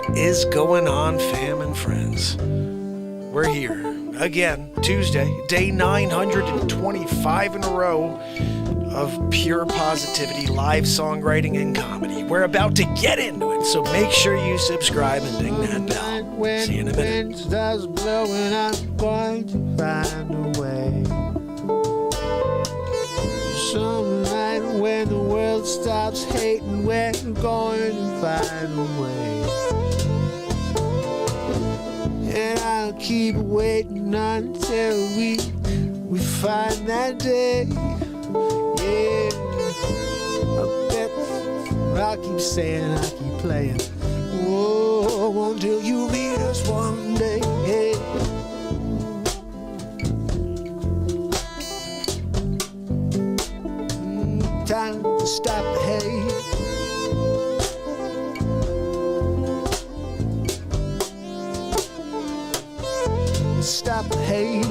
What is going on, fam and friends? We're here again, Tuesday, day 925 in a row of pure positivity, live songwriting and comedy. We're about to get into it, so make sure you subscribe and ding that bell. See you in a minute. When stars blowing, I'm going to find a way. Some night when the world stops hating, we're going to find a way. And I'll keep waiting until we find that day. Yeah, I bet I'll keep saying, I'll keep playing. Whoa, until you meet us one day. Hey. Time to stop the hate. Stop the hate.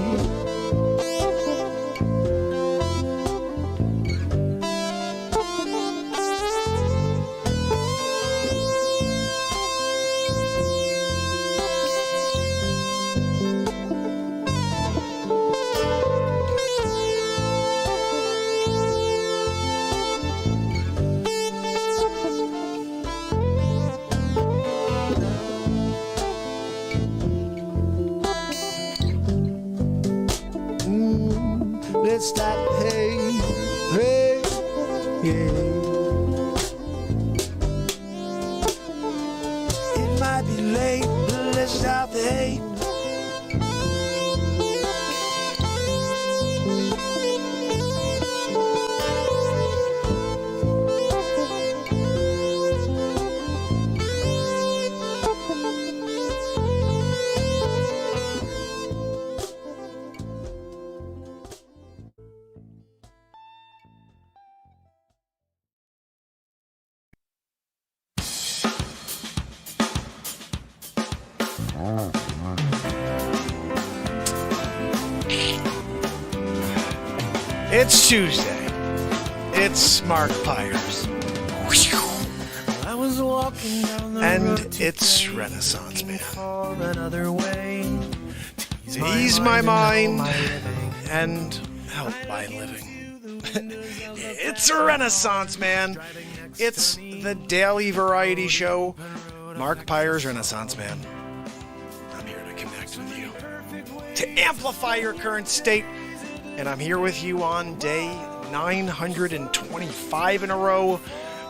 Let's stop the hate, hey, yeah. It might be late, but let's stop the hate. It's Tuesday. It's Mark Pyers. I was walking down the And road it's Renaissance Man. another way To ease my mind and help my living. It's a Renaissance Man. It's the daily variety show. Mark Pyers, Renaissance Man. I'm here to connect with you, to amplify your current state. And I'm here with you on day 925 in a row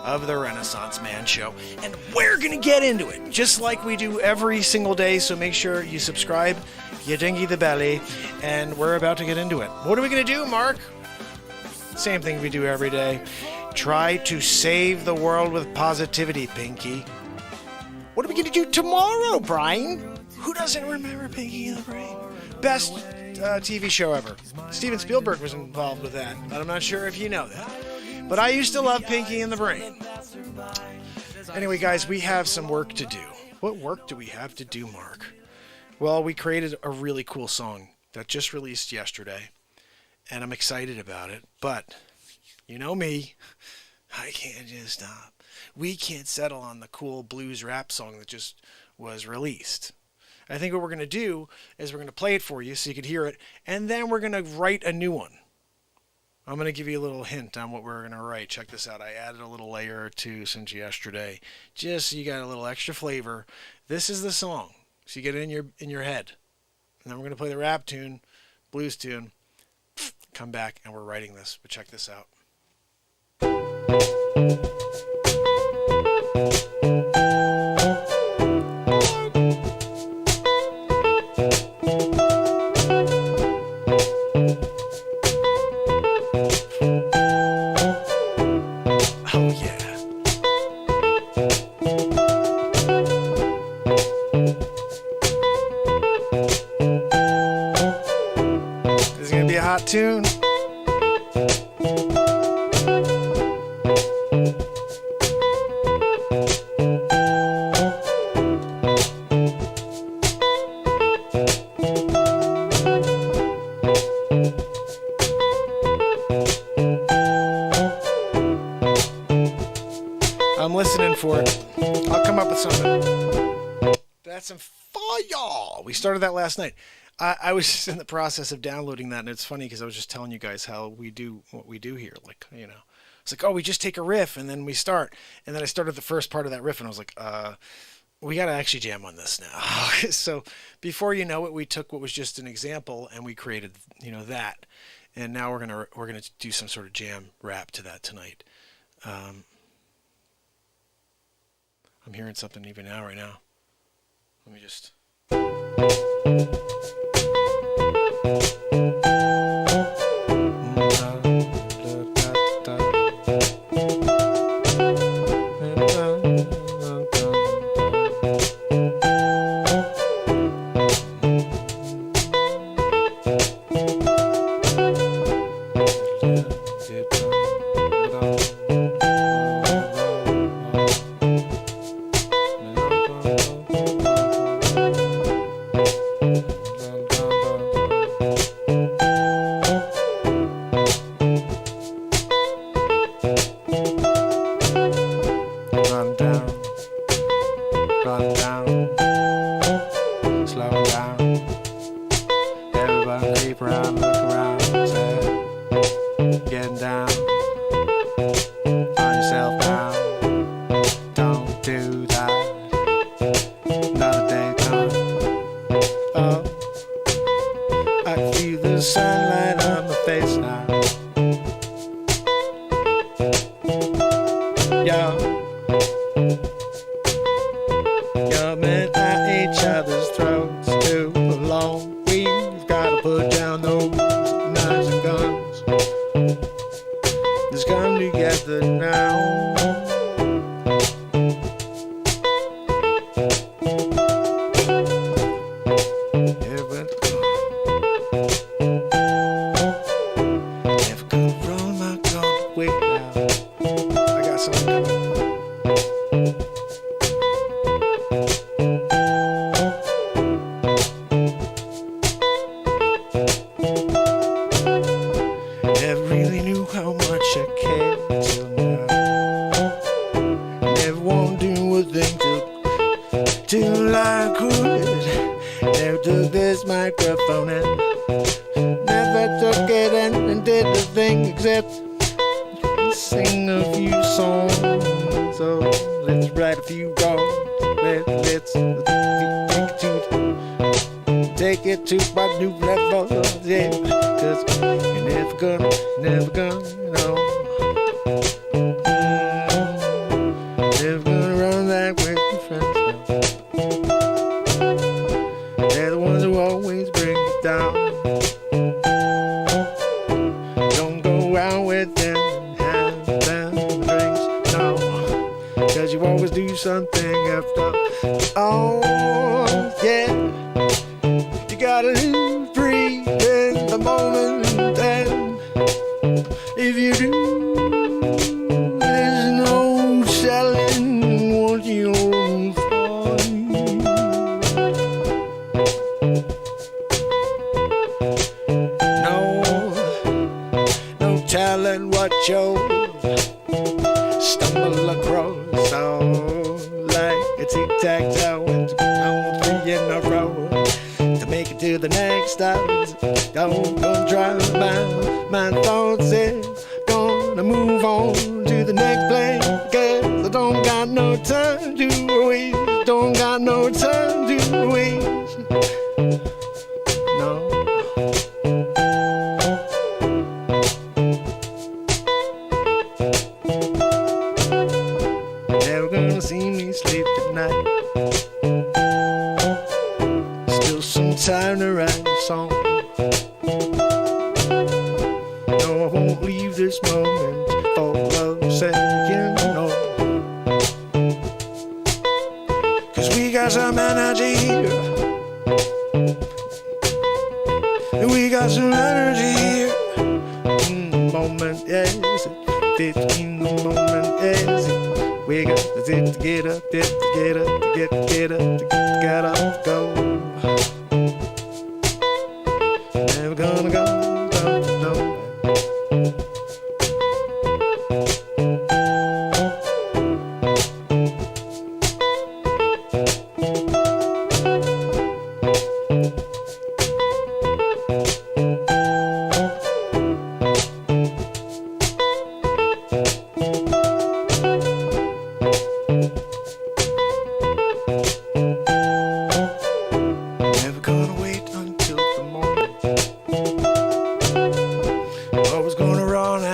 of the Renaissance Man Show. And we're going to get into it, just like we do every single day. So make sure you subscribe, you dingy the belly, and we're about to get into it. What are we going to do, Mark? Same thing we do every day. Try to save the world with positivity, Pinky. What are we going to do tomorrow, Brian? Who doesn't remember Pinky and the Brain? Best TV show ever. Steven Spielberg was involved with that, but I'm not sure if you know that. But I used to love Pinky and the Brain. Anyway, guys, we have some work to do. What work do we have to do, Mark? Well, we created a really cool song that just released yesterday, and I'm excited about it. But you know me, I can't just stop. We can't settle on the cool blues rap song that just was released. I think what we're going to do is we're going to play it for you so you can hear it, and then we're going to write a new one. I'm going to give you a little hint on what we're going to write. Check this out. I added a little layer or two since yesterday, just so you got a little extra flavor. This is the song, so you get it in your head. And then we're going to play the rap tune, blues tune, come back, and we're writing this. But check this out. Tune. I'm listening for it. I'll come up with something. We started that last night. I was just in the process of downloading that, and it's funny because I was just telling you guys how we do what we do here. Like, you know, it's like, oh, we just take a riff and then we start. And then I started the first part of that riff, and I was like, we got to actually jam on this now. So before you know it, we took what was just an example and we created, you know, that. And now we're gonna do some sort of jam rap to that tonight. I'm hearing something even now, right now. Let me just.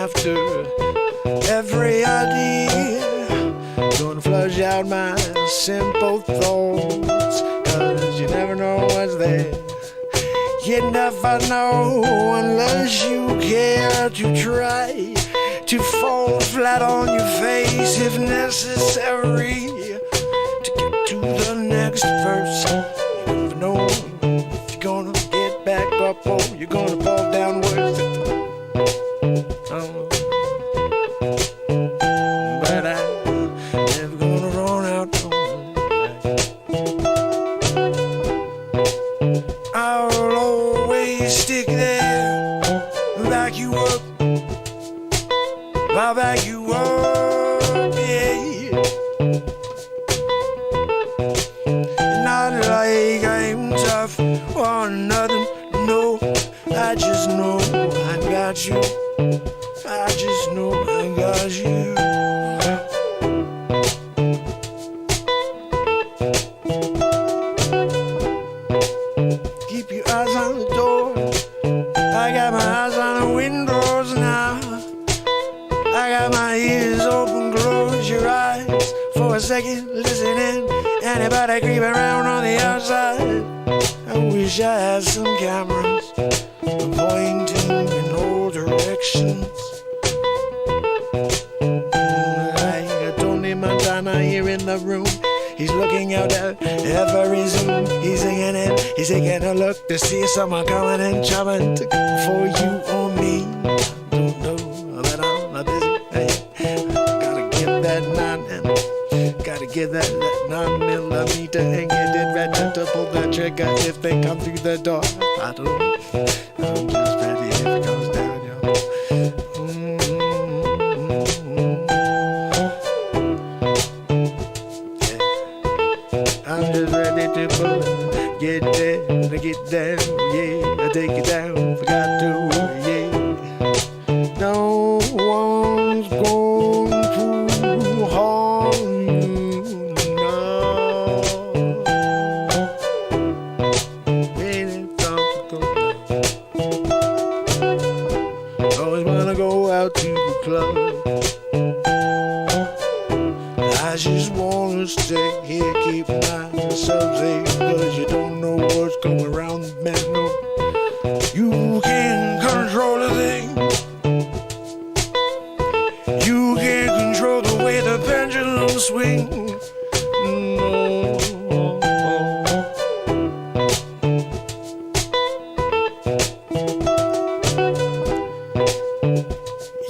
after every idea. Gonna flush out my simple thoughts, 'cause you never know what's there. You never know unless you care to try to fall flat on your face if necessary to get to the next verse. You never know if you're gonna get back up or you're gonna fall downwards. But I'm never gonna run out on the light. I'll always stick there, back you up. I'll back you up, yeah. Not like I'm tough or nothing, no. I just know I got you. I just know I got you. Keep your eyes on the door. I got my eyes on the windows now. I got my ears open, close your eyes for a second, listen in. Anybody creeping around on the outside? I wish I had some cameras pointing in all directions. Like Tony Montana here in the room. He's looking out at every Zoom. He's singing it, he's taking a look to see someone coming and chopping for you or me. Don't know that I'm busy. Gotta get that 9mm and get it ready to pull the trigger if they come through the door. I don't know. I'm just ready if it goes down, yo. Yeah. I'm just ready to pull it. Get there, to get down, yeah. I take it down, forgot to, yeah. No one's going to harm you now. When it's time to go down. Always wanna go out to the club. I just wanna stay here, keep myself safe, 'cause you don't know what's going around the bend. No, you can't control a thing. You can't control the way the pendulum swings. No.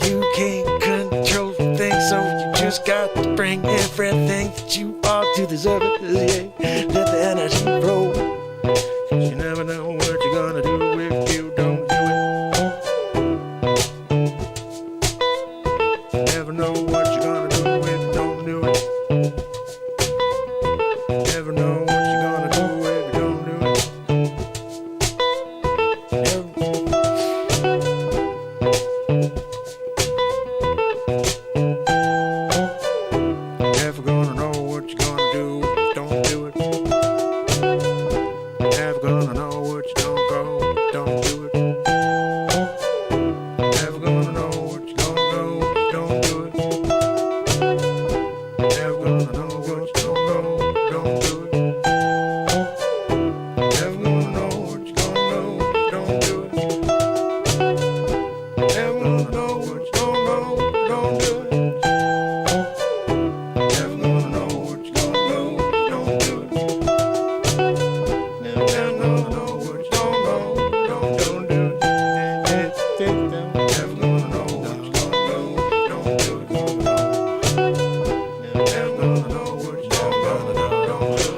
You can't control things, so you just got to bring everything that you are to the surface. Yeah. Let the energy flow. 'Cause you never know what you're gonna do if you don't do it. Never know what you're gonna do if you don't do it. Never know what you're gonna do if you don't do it. Never gonna know what you're gonna do if you don't do it. Never gonna know what you don't go, don't do it. Never gonna know what you gonna go, don't do it. Never gonna know what you don't go, don't do it. Never gonna know what you gonna know, don't do it. Never gonna know what you gonna know, don't do it. Never gonna know what you gonna know, don't do it. Never gonna know what you don't know, don't do it. Never gonna know what you gonna know, don't do it. Never gonna know what you don't know, don't do it. Never gonna know what you gonna know, don't do it.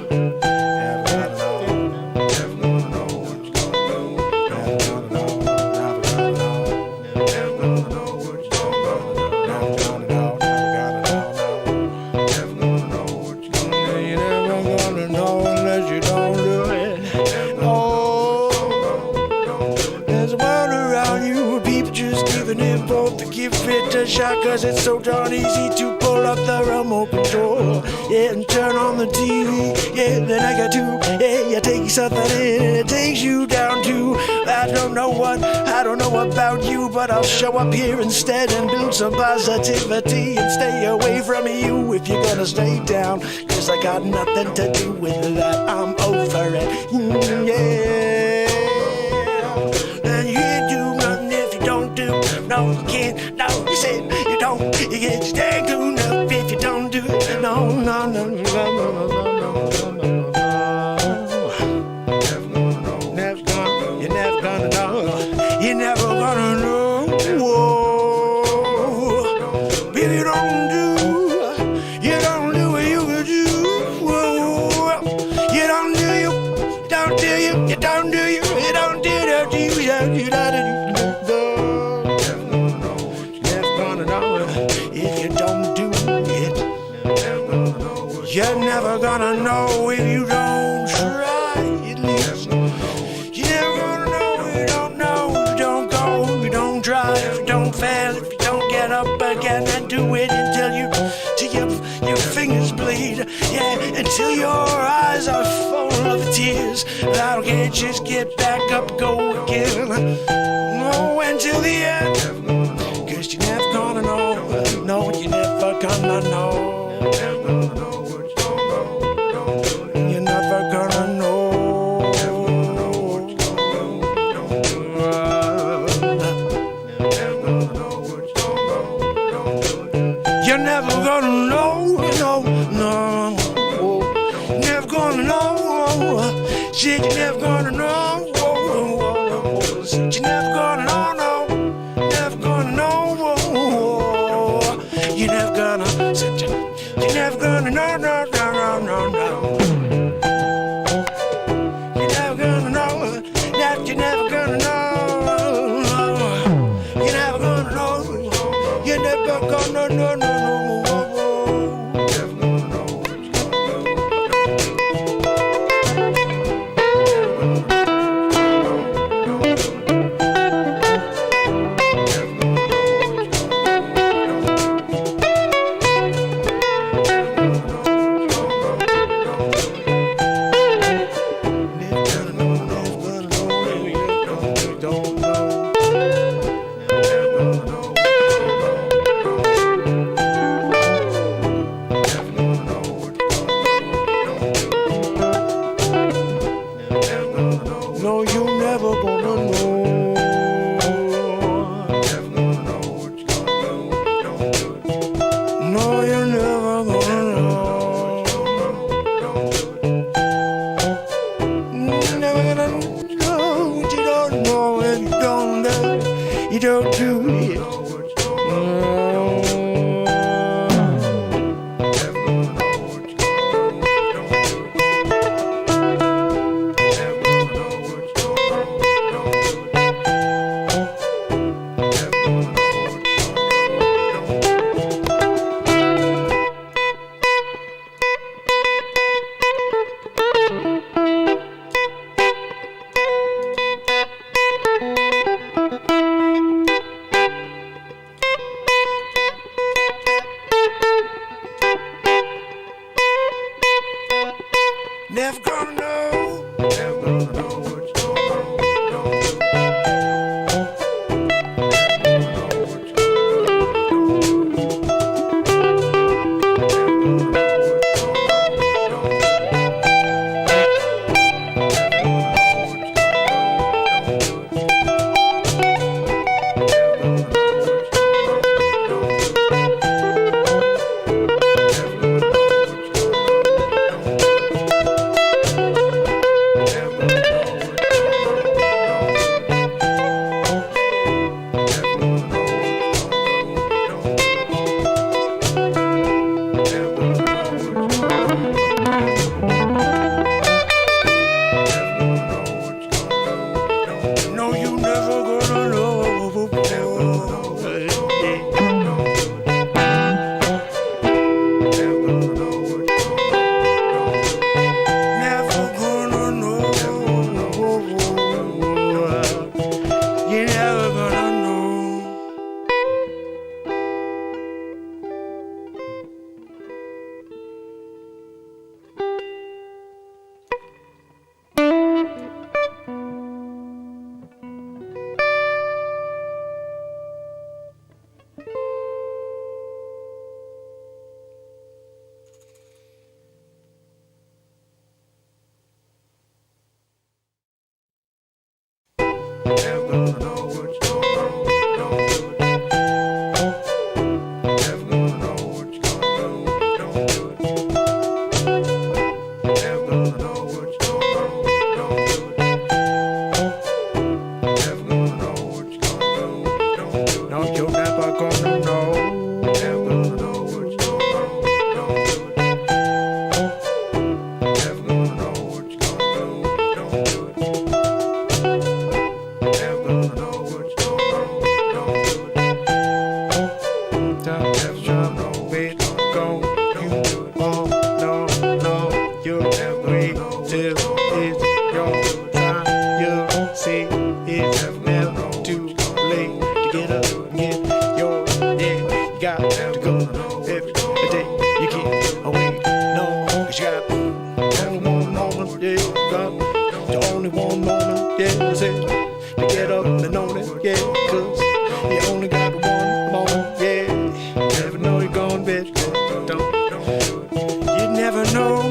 Never gonna know what you don't know, don't do it. Never gonna know what you gonna know. You're never gonna know unless you don't do it. Oh, there's a world around you where people just Living in both to give it a shot, cause it's so darn easy to pull up the remote control, yeah, and turn on the TV, yeah, then I got to, yeah, you take something in and it takes you down to, I don't know about you, but I'll show up here instead and build some positivity and stay away from you if you're gonna stay down, cause I got nothing to do with that, I'm over it, yeah. And you can't do nothing if you don't do, no you can't, no you said you don't, you can't do nothing if you don't do it, no, no, no, no, no, no, no. You're never gonna know. Whoa. If you don't do what you could do. Whoa. You don't do you, don't do you, you don't do you, you don't do that, you don't do that. Never gonna know if you don't do it. You're never gonna know if you don't try at least. You're never gonna know if you don't know. If you don't try, if you don't fail, if you don't get up again and do it until your fingers bleed, yeah, until your eyes are full of tears. I don't care, just get back up, go again. No, until the end, cause you're never gonna know, no, you're never gonna know. You're never gonna know. You're never gonna know, no, no, never gonna know, shit, you're never gonna know, shit, you're never gonna know, no, never gonna know, you're never gonna, you're never gonna know, no, no, no, no, no. You're never gonna know, that you're never gonna know, you're never gonna know, you're never gonna know, no. No, you never gonna know. No, you're never gonna know. Never gonna know what you don't know if you don't know. You don't do it. to get up and get yours. Yeah, you got to go every day. You can't wait no, 'cause you got only one moment. Yeah, you got the only one moment. Yeah, I said to get up and own it. Yeah, 'cause you only got one moment. Yeah, you never know you're gone, bitch. Don't. You never know.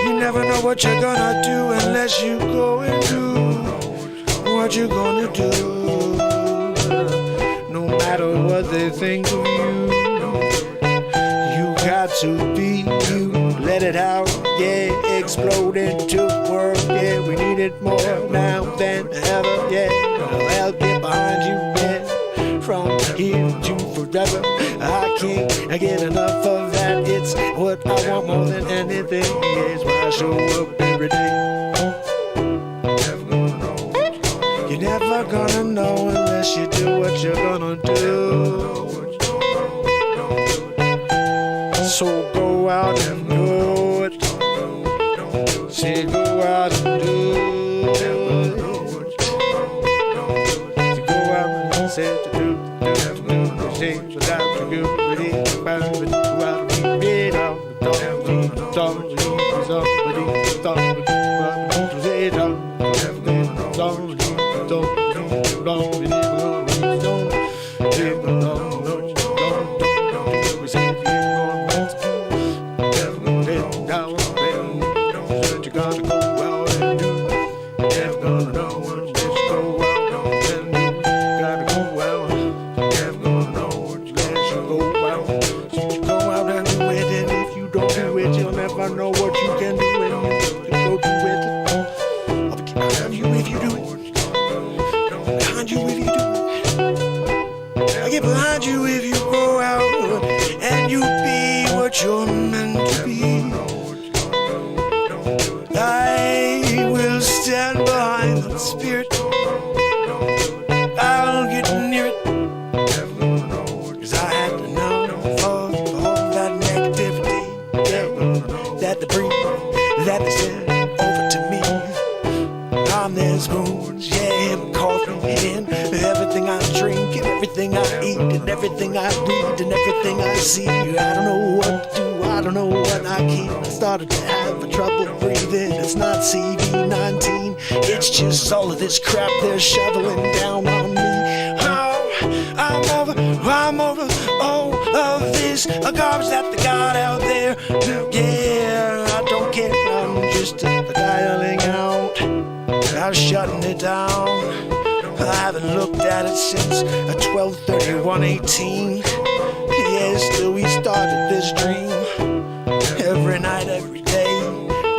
You never know what you're gonna do unless you go and do what you're gonna do. No matter what they think of you, you got to be you. Let it out, yeah, explode into the world, yeah. We need it more now than ever, yeah. I'll get behind you, yeah. From here to forever, I can't get enough of that. It's what I want more than anything. It's why I show up every day. You're never gonna know unless you do what you're gonna do. So go out and do it. Say go out and do it. So go out and say to do. Say without to do it. Go out and read out the dog. Everything I read and everything I see, I don't know what to do, I don't know what I can. I started to have trouble breathing. It's not CV19, it's just all of this crap they're shoveling down on me. Oh, I'm over all of this garbage that they got out there. Yeah, I don't care, I'm just the guy yelling out. I'm shutting it down. I haven't looked at it since 12/31/18. Yeah, still we started this dream. Every night, every day,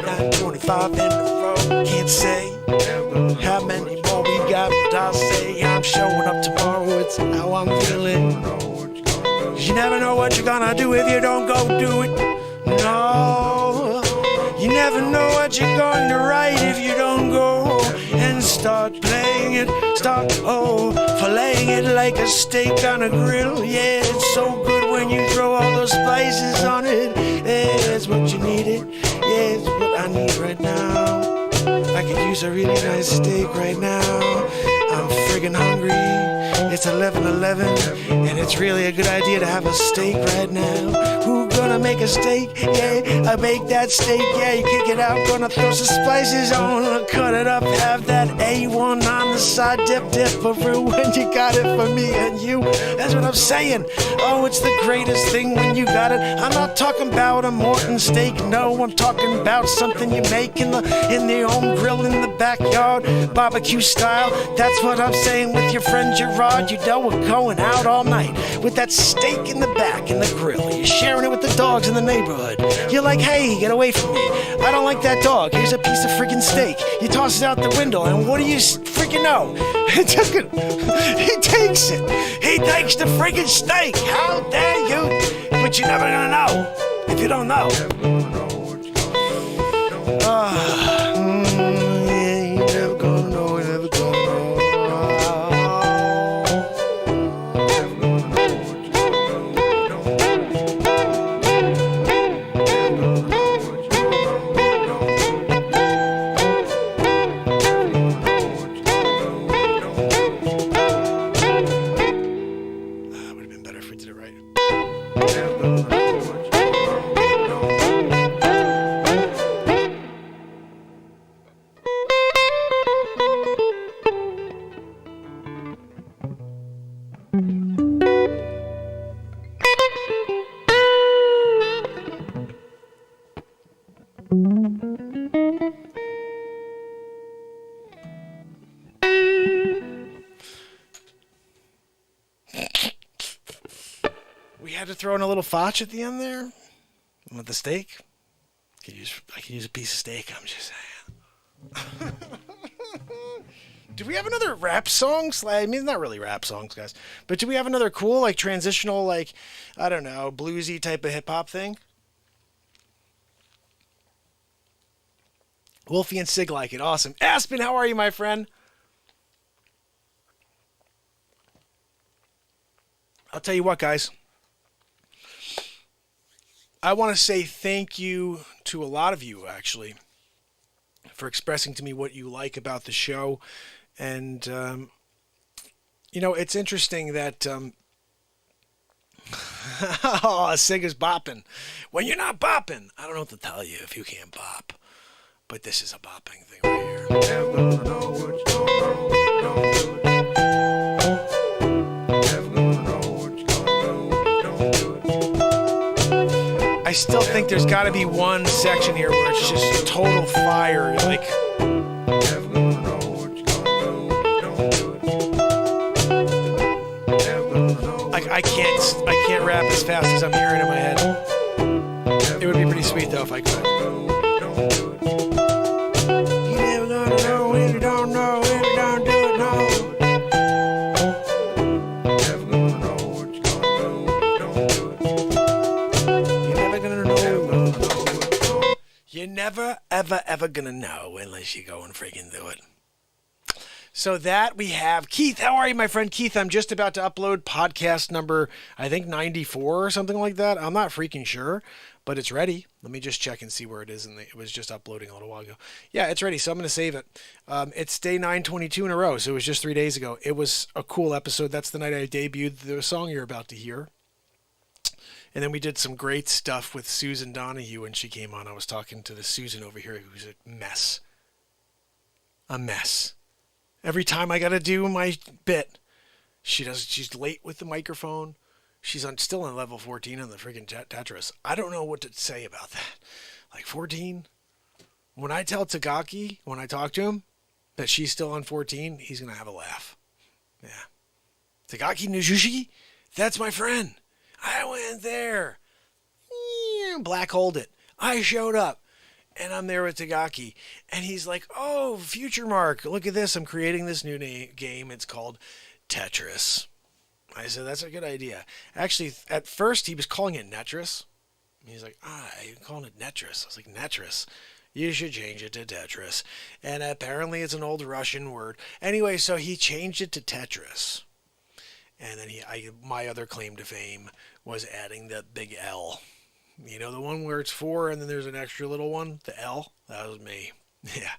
9:25 in a row. Can't say how many more we got, but I'll say I'm showing up tomorrow. It's how I'm feeling. You never know what you're gonna do if you don't go do it. No, you never know what you're going to write if you don't go and start playing it. Start, filleting it like a steak on a grill. Yeah, it's so good when you throw all those spices on it. Yeah, it's what you needed. Yeah, it's what I need right now. I could use a really nice steak right now. I'm friggin' hungry. It's 11:11, and it's really a good idea to have a steak right now. Who gonna make a steak? Yeah, I make that steak. Yeah, you kick it out, gonna throw some spices on, cut it up, have that A1 on the side, dip for real when you got it for me and you. That's what I'm saying. Oh, it's the greatest thing when you got it. I'm not talking about a Morton steak. No, I'm talking about something you make in the home grill in the backyard, barbecue style. That's what I'm saying with your friend Gerard. You know we're going out all night with that steak in the back in the grill. You're sharing it with the dogs in the neighborhood. You're like, hey, get away from me. I don't like that dog. Here's a piece of friggin' steak. You toss it out the window, and what do you friggin' know? He takes it. He takes the friggin' steak. How dare you? But you're never gonna know if you don't know. had to throw in a little fotch at the end there with the steak. I could use a piece of steak. I'm just saying. Do we have another rap song? I mean, not really rap songs, guys. But do we have another cool, like, transitional, like, I don't know, bluesy type of hip-hop thing? Wolfie and Sig like it. Awesome. Aspen, how are you, my friend? I'll tell you what, guys. I want to say thank you to a lot of you, actually, for expressing to me what you like about the show. And, you know, it's interesting that, oh, Sig is bopping. When you're not bopping, I don't know what to tell you if you can't bop. But this is a bopping thing right here. Never gonna know what you don't know, don't do it. Never gonna know what you don't do it. I still think there's got to be one section here where it's just total fire, like. Never gonna know what you don't do it. Like I can't rap as fast as I'm hearing in my head. It would be pretty sweet though if I could. You're never, ever gonna know unless you go and friggin' do it. So that we have Keith. How are you, my friend Keith? I'm just about to upload podcast number, I think 94 or something like that. I'm not freaking sure, but it's ready. Let me just check and see where it is. And it was just uploading a little while ago. Yeah, it's ready. So I'm going to save it. It's day 922 in a row. So it was just 3 days ago. It was a cool episode. That's the night I debuted the song you're about to hear. And then we did some great stuff with Susan Donahue when she came on. I was talking to the Susan over here who's a mess. A mess. Every time I got to do my bit, she's late with the microphone. She's still on level 14 on the friggin' Tetris. I don't know what to say about that. Like 14? When I tell Tagaki, when I talk to him, that she's still on 14, he's going to have a laugh. Yeah. Tagaki Nijushi? That's my friend. I went there. Black holed it. I showed up. And I'm there with Tagaki. And he's like, oh, FutureMark. Look at this. I'm creating this new game. It's called Tetris. I said, that's a good idea. Actually, at first, he was calling it Netris. He's like, you're calling it Netris. I was like, Netris. You should change it to Tetris. And apparently, it's an old Russian word. Anyway, so he changed it to Tetris. And then my other claim to fame was adding the big L. You know, the one where it's 4 and then there's an extra little one, the L? That was me. Yeah.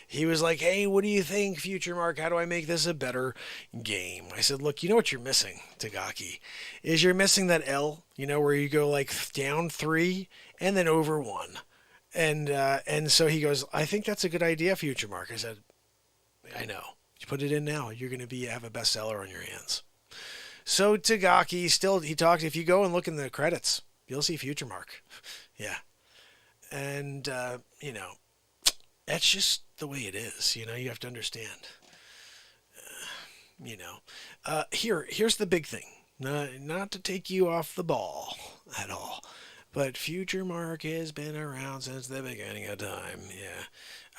He was like, hey, what do you think, FutureMark? How do I make this a better game? I said, look, you know what you're missing, Tagaki, is you're missing that L, you know, where you go like down 3 and then over 1. And so he goes, I think that's a good idea, FutureMark. I said, I know. You put it in now, you're going to have a bestseller on your hands. So Tagaki he talks, if you go and look in the credits, you'll see FutureMark. Yeah. And, you know, that's just the way it is. You know, you have to understand. You know, here's the big thing. Not to take you off the ball at all, but FutureMark has been around since the beginning of time. Yeah.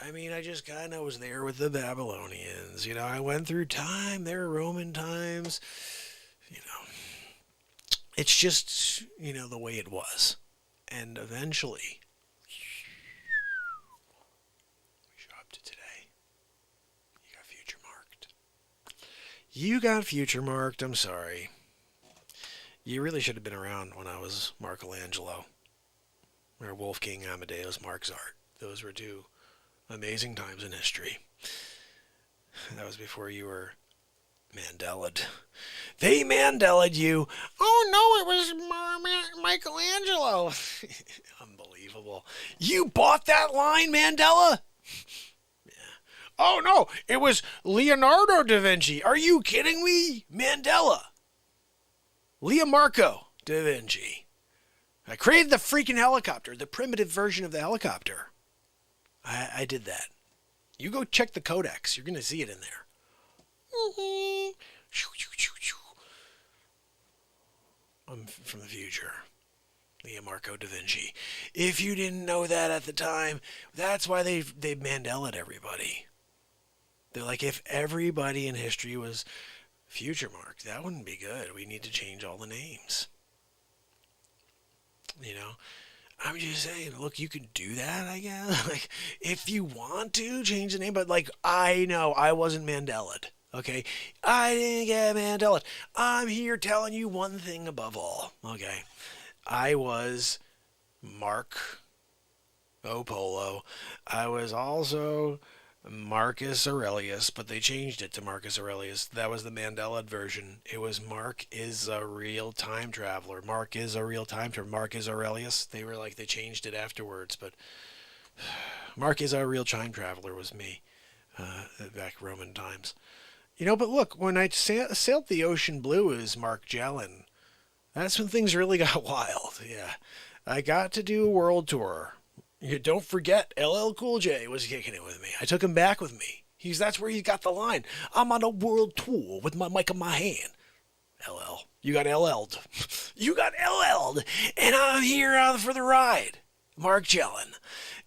I mean, I just kind of was there with the Babylonians. You know, I went through time. There were Roman times. You know, it's just, you know, the way it was. And eventually, we show up to today. You got FutureMarked. I'm sorry. You really should have been around when I was Markaelangelo. Or Wolfgang Amadeus Markzart. Those were 2 amazing times in history. That was before you were Mandelaed. They Mandelaed you. Oh no, it was Michaelangelo. Unbelievable. You bought that line, Mandela? Yeah. Oh no, it was Leonardo da Vinci. Are you kidding me? Mandela. LeaMarko da Vinci. I created the freaking helicopter, the primitive version of the helicopter. I did that. You go check the codex. You're going to see it in there. I'm from the future. LeaMarko DaVinci. If you didn't know that at the time, that's why they Mandela'd everybody. They're like, if everybody in history was FutureMark, that wouldn't be good. We need to change all the names. You know? I'm just saying, look, you can do that, I guess. Like, if you want to change the name, but like, I know I wasn't Mandela'd. Okay? I didn't get Mandela'd. I'm here telling you one thing above all. Okay? I was Mark Polo. I was also Marcus Aurelius, but they changed it to Marcus Aurelius. That was the Mandela version. It was Mark is a real time traveler. Mark is a real time traveler. Mark is Aurelius. They changed it afterwards, but Mark is a real time traveler was me back Roman times. You know, but look, when I sailed the ocean blue as Markgellan, that's when things really got wild. Yeah, I got to do a world tour. You don't forget, LL Cool J was kicking it with me. I took him back with me. That's where he got the line. I'm on a world tour with my mic in my hand. LL, you got LL'd. You got LL'd, and I'm here for the ride. Markgellan.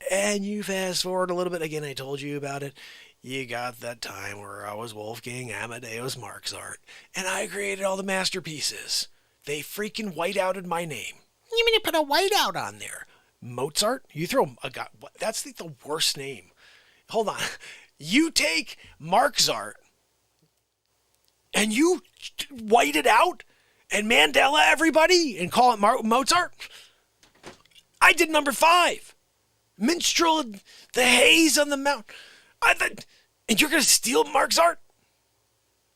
And you fast forward a little bit. Again, I told you about it. You got that time where I was Wolfgand Amadeus Markzart, and I created all the masterpieces. They freaking whiteouted my name. You mean to put a whiteout on there? Mozart? You throw a guy. That's the worst name. Hold on. You take Markzart and you white it out and Mandela everybody and call it Mozart? I did number 5. Minstrel of the Haze on the Mountain. And you're going to steal Markzart?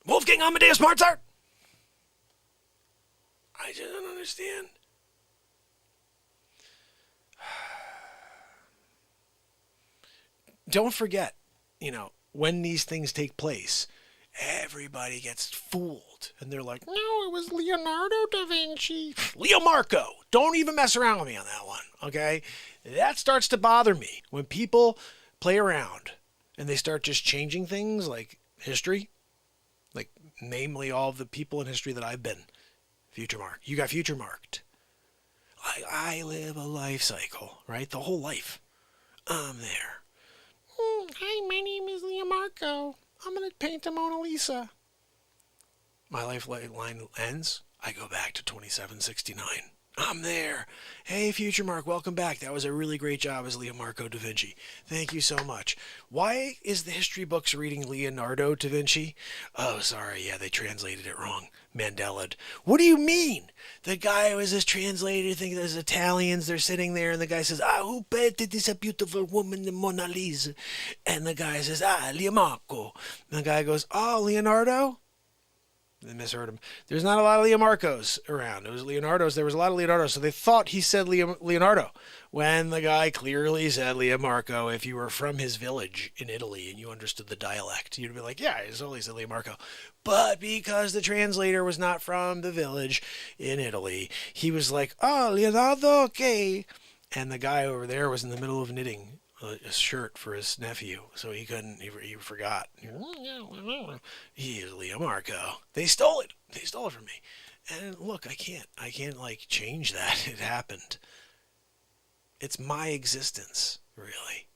Wolfgang Amadeus Mozart? I just don't understand. Don't forget, when these things take place, everybody gets fooled. And they're like, no, it was Leonardo da Vinci. LeaMarko. Don't even mess around with me on that one, okay? That starts to bother me when people play around and they start just changing things like history, like namely all of the people in history that I've been. FutureMark. You got FutureMarked. I live a life cycle, right? The whole life. I'm there. Hi, my name is LeaMarko. I'm going to paint the Mona Lisa. My lifeline ends. I go back to 2769. I'm there. Hey, FutureMark, welcome back. That was a really great job as LeaMarko da Vinci. Thank you so much. Why is the history books reading Leonardo da Vinci? Oh, sorry. Yeah, they translated it wrong. Mandela'd. What do you mean? The guy was just translated, thinking there's Italians. They're sitting there, and the guy says, who painted this a beautiful woman, the Mona Lisa? And the guy says, LeaMarko. And the guy goes, Leonardo? They misheard him. There's not a lot of LeaMarkos around. It was Leonardo's. There was a lot of Leonardos, so they thought he said Leonardo, when the guy clearly said LeaMarko. If you were from his village in Italy and you understood the dialect, you'd be like, yeah, he's only said LeaMarko. But because the translator was not from the village in Italy, he was like, Leonardo, okay. And the guy over there was in the middle of knitting a shirt for his nephew, so he couldn't. He forgot. He is LeaMarko. They stole it. They stole it from me. And look, I can't like change that. It happened. It's my existence, really.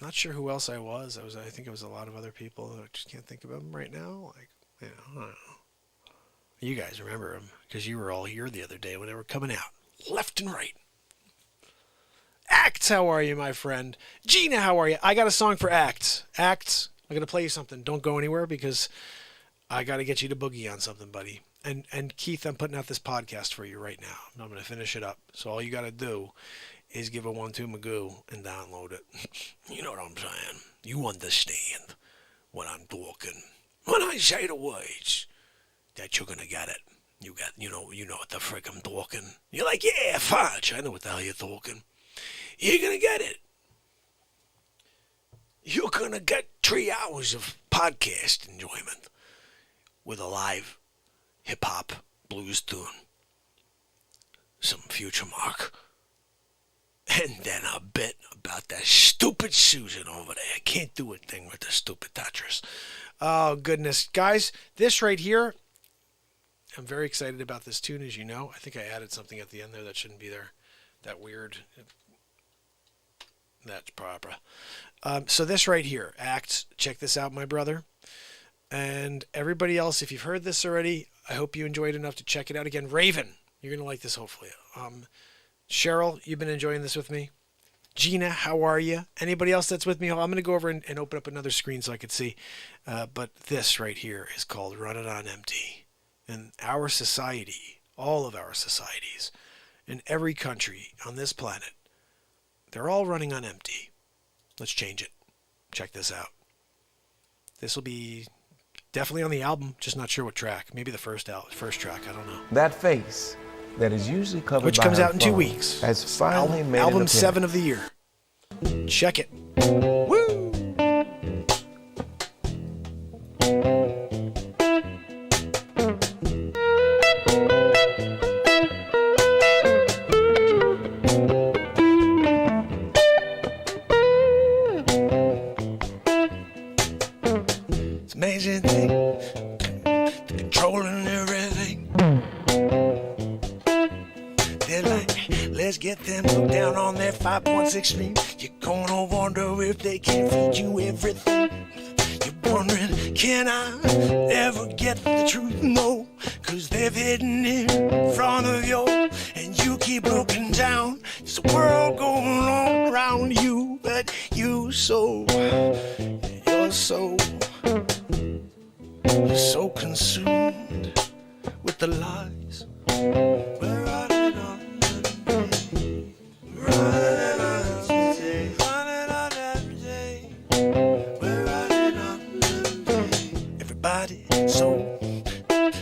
Not sure who else I was. I think it was a lot of other people. I just can't think of them right now. I don't know. You guys remember them because you were all here the other day when they were coming out, left and right. Acts, how are you, my friend? Gina, how are you? I got a song for Acts. Acts, I'm going to play you something. Don't go anywhere because I got to get you to boogie on something, buddy. And Keith, I'm putting out this podcast for you right now. I'm going to finish it up. So all you got to do is give a 1-2 Magoo and download it. You know what I'm saying? You understand what I'm talking. When I say the words, that you're gonna get it. You know what the frick I'm talking. You're like, yeah, fudge, I know what the hell you're talking. You're gonna get it. You're gonna get 3 hours of podcast enjoyment with a live hip-hop blues tune, some FutureMark, and then a bit about that stupid stupid Susan over there. I can't do a thing with the stupid Tetris. Oh, goodness. Guys, this right here, I'm very excited about this tune, as you know. I think I added something at the end there that shouldn't be there. That weird. That's proper. So this right here, Acts, check this out, my brother. And everybody else, if you've heard this already, I hope you enjoyed enough to check it out again. Raven, you're going to like this, hopefully. Cheryl, you've been enjoying this with me. Gina, how are you? Anybody else that's with me? I'm going to go over and open up another screen so I can see. But this right here is called Run It On Empty. And our society, all of our societies, in every country on this planet, they're all running on empty. Let's change it. Check this out. This will be definitely on the album, just not sure what track. Maybe the first track, I don't know. That face that is usually covered which by comes her out in 2 phone weeks. has finally made album an 7 of the year. Check it. Woo! It's amazing thing, controlling everything. They're like, let's get them hooked down on their 5.6 stream. You're gonna wonder if they can feed you everything. You're wondering, can I ever get the truth? No, cause they've hidden in front of you, and you keep looking down. There's a world going on around you, but you're so consumed with the lies. We're running on empty, running on empty, running on empty. We're running on empty. Everybody so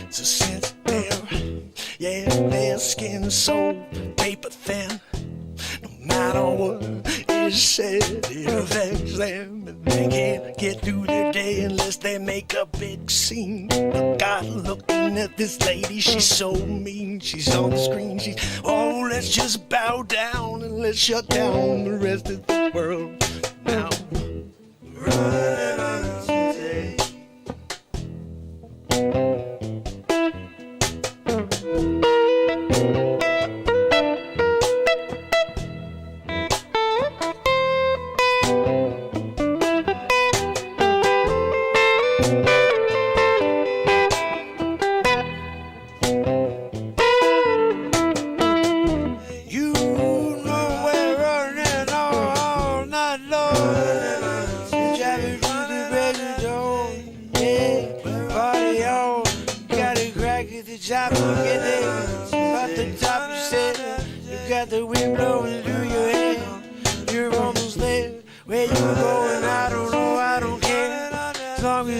sensitive, yeah, their skin so paper thin. No matter what is said, it affects them, and they can't get through their day unless they make a big scene. But God, looking at this lady, she's so mean. She's on the screen, oh, let's just bow down and let's shut down the rest of the world now. Running on today.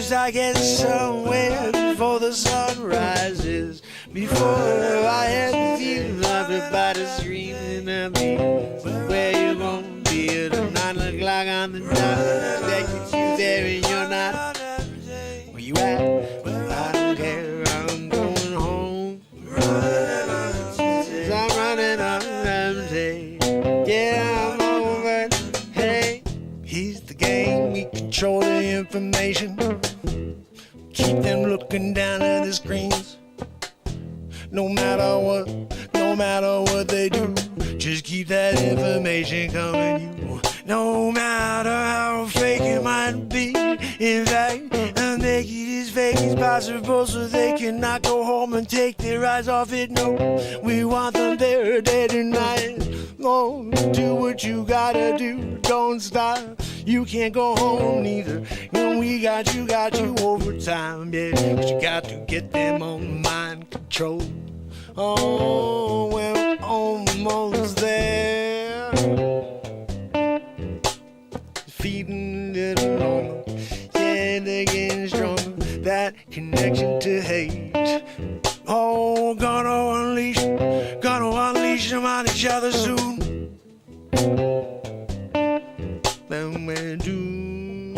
I get somewhere before the sun rises, before I have the feeling everybody's screaming at me. Where you gonna be at 9 o'clock on the dot? Expected you there and you're not. Where you at? I don't care, I'm going home. Cause I'm running on empty. Yeah, I'm over. Hey, here's the game, we control the information. Keep them looking down at the screens. No matter what they do, just keep that information coming you. No matter how fake it might be, in fact, I'll make it as fake as possible so they cannot go home and take their eyes off it. No, we want them there day and night. Oh, do what you gotta do, don't stop. You can't go home neither. And we got you over time, yeah. But you got to get them on mind control. Oh, we're almost there. Feeding a little longer, yeah, they're getting stronger. That connection to hate. Oh, gonna unleash them on each other soon. Then we do.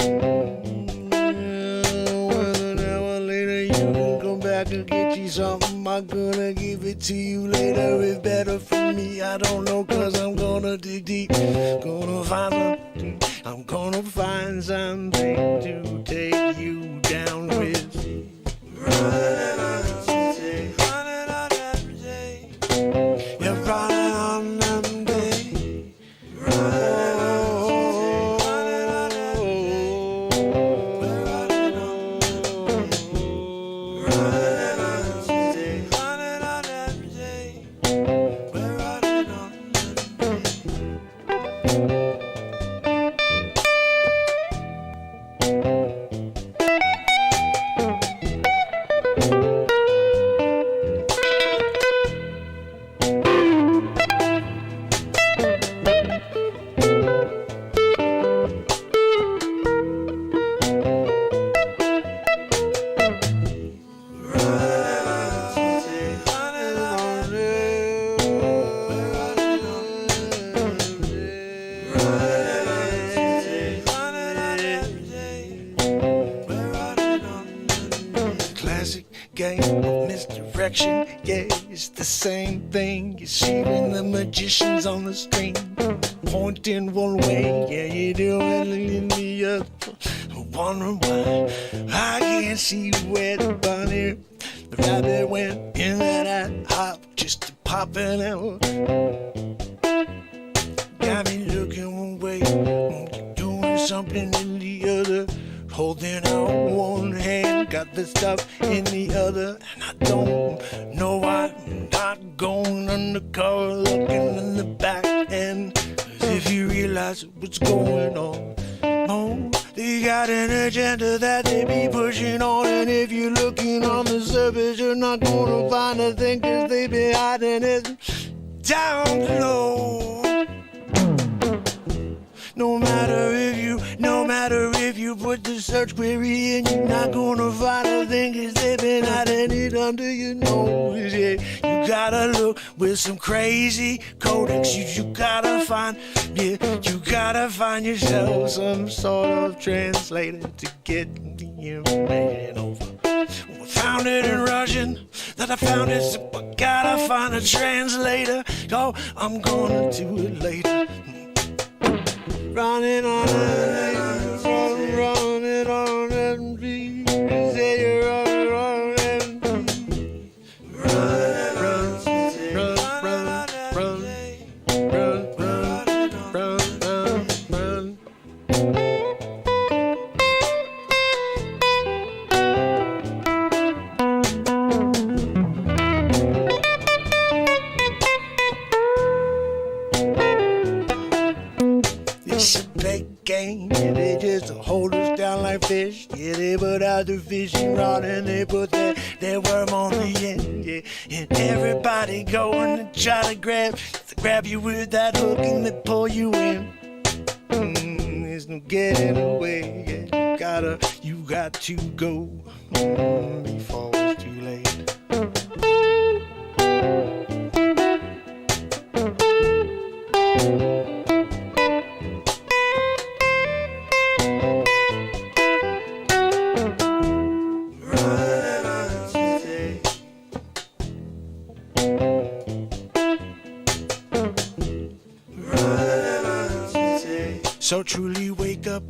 Well, an hour later you can come back and get you something. I'm gonna give it to you later. It's better for me. I don't know, cause I'm gonna dig deep. Gonna find something I'm gonna find something to take you down with. Running on empty, running on empty. You're running on empty. Running on empty. We're running on empty. Running on empty, running on empty. We're running on empty. Game of misdirection, yeah, it's the same thing you see when the magician's on the screen, pointing one way, yeah, you're doing in the other, wondering why I can't see where the bunny, the rabbit went in that hop just to pop it out. Got me looking one way, doing something in the other. Holding out one hand, got the stuff in the other, and I don't know why I'm not going undercover, looking in the back end, as if you realize what's going on. Oh, they got an agenda that they be pushing on, and if you're looking on the surface, you're not gonna find a thing, 'cause they be hiding it down below. No matter if you put the search query in, you're not gonna find a thing, 'cause they've been hiding it under your nose, yeah. You gotta look with some crazy codex, you gotta find, yeah, you gotta find yourself some sort of translator to get the information over. I found it in Russian, that I found it, so I gotta find a translator. Oh, I'm gonna do it later. Running on empty, running on empty. Say you're running on empty. Run, run, run, run, run, run, run, run. It's a big game, yeah, they just hold us down like fish. Yeah, they put out the fishing rod and they put their worm on the end, yeah. And everybody going to try to grab you with that hook and they pull you in. There's no getting away, yeah. You got to go before it's too late. So truly wake up,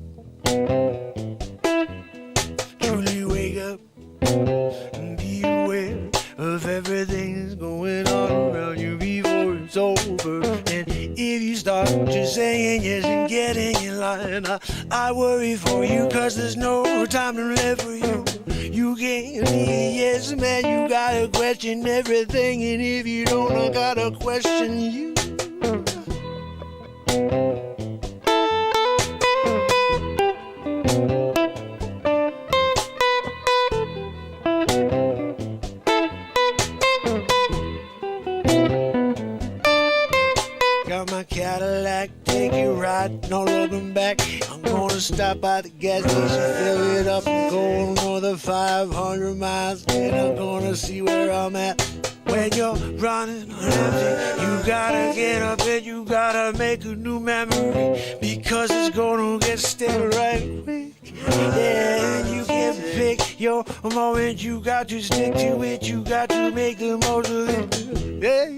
and be aware of everything that's going on around you before it's over. And if you start just saying yes and getting in line, I worry for you, 'cause there's no time left for you. You can't be a yes man, you gotta question everything, and if you don't, I gotta question you. Got my Cadillac, take it right, no looking back. I'm gonna stop by the gas station, fill it up, and go another 500 miles. And I'm gonna see where I'm at. When you're running on empty, you gotta get up and you gotta make a new memory, because it's gonna get stale right quick. Yeah, and you can pick your moment, you got to stick to it, you got to make the most of it. Yeah,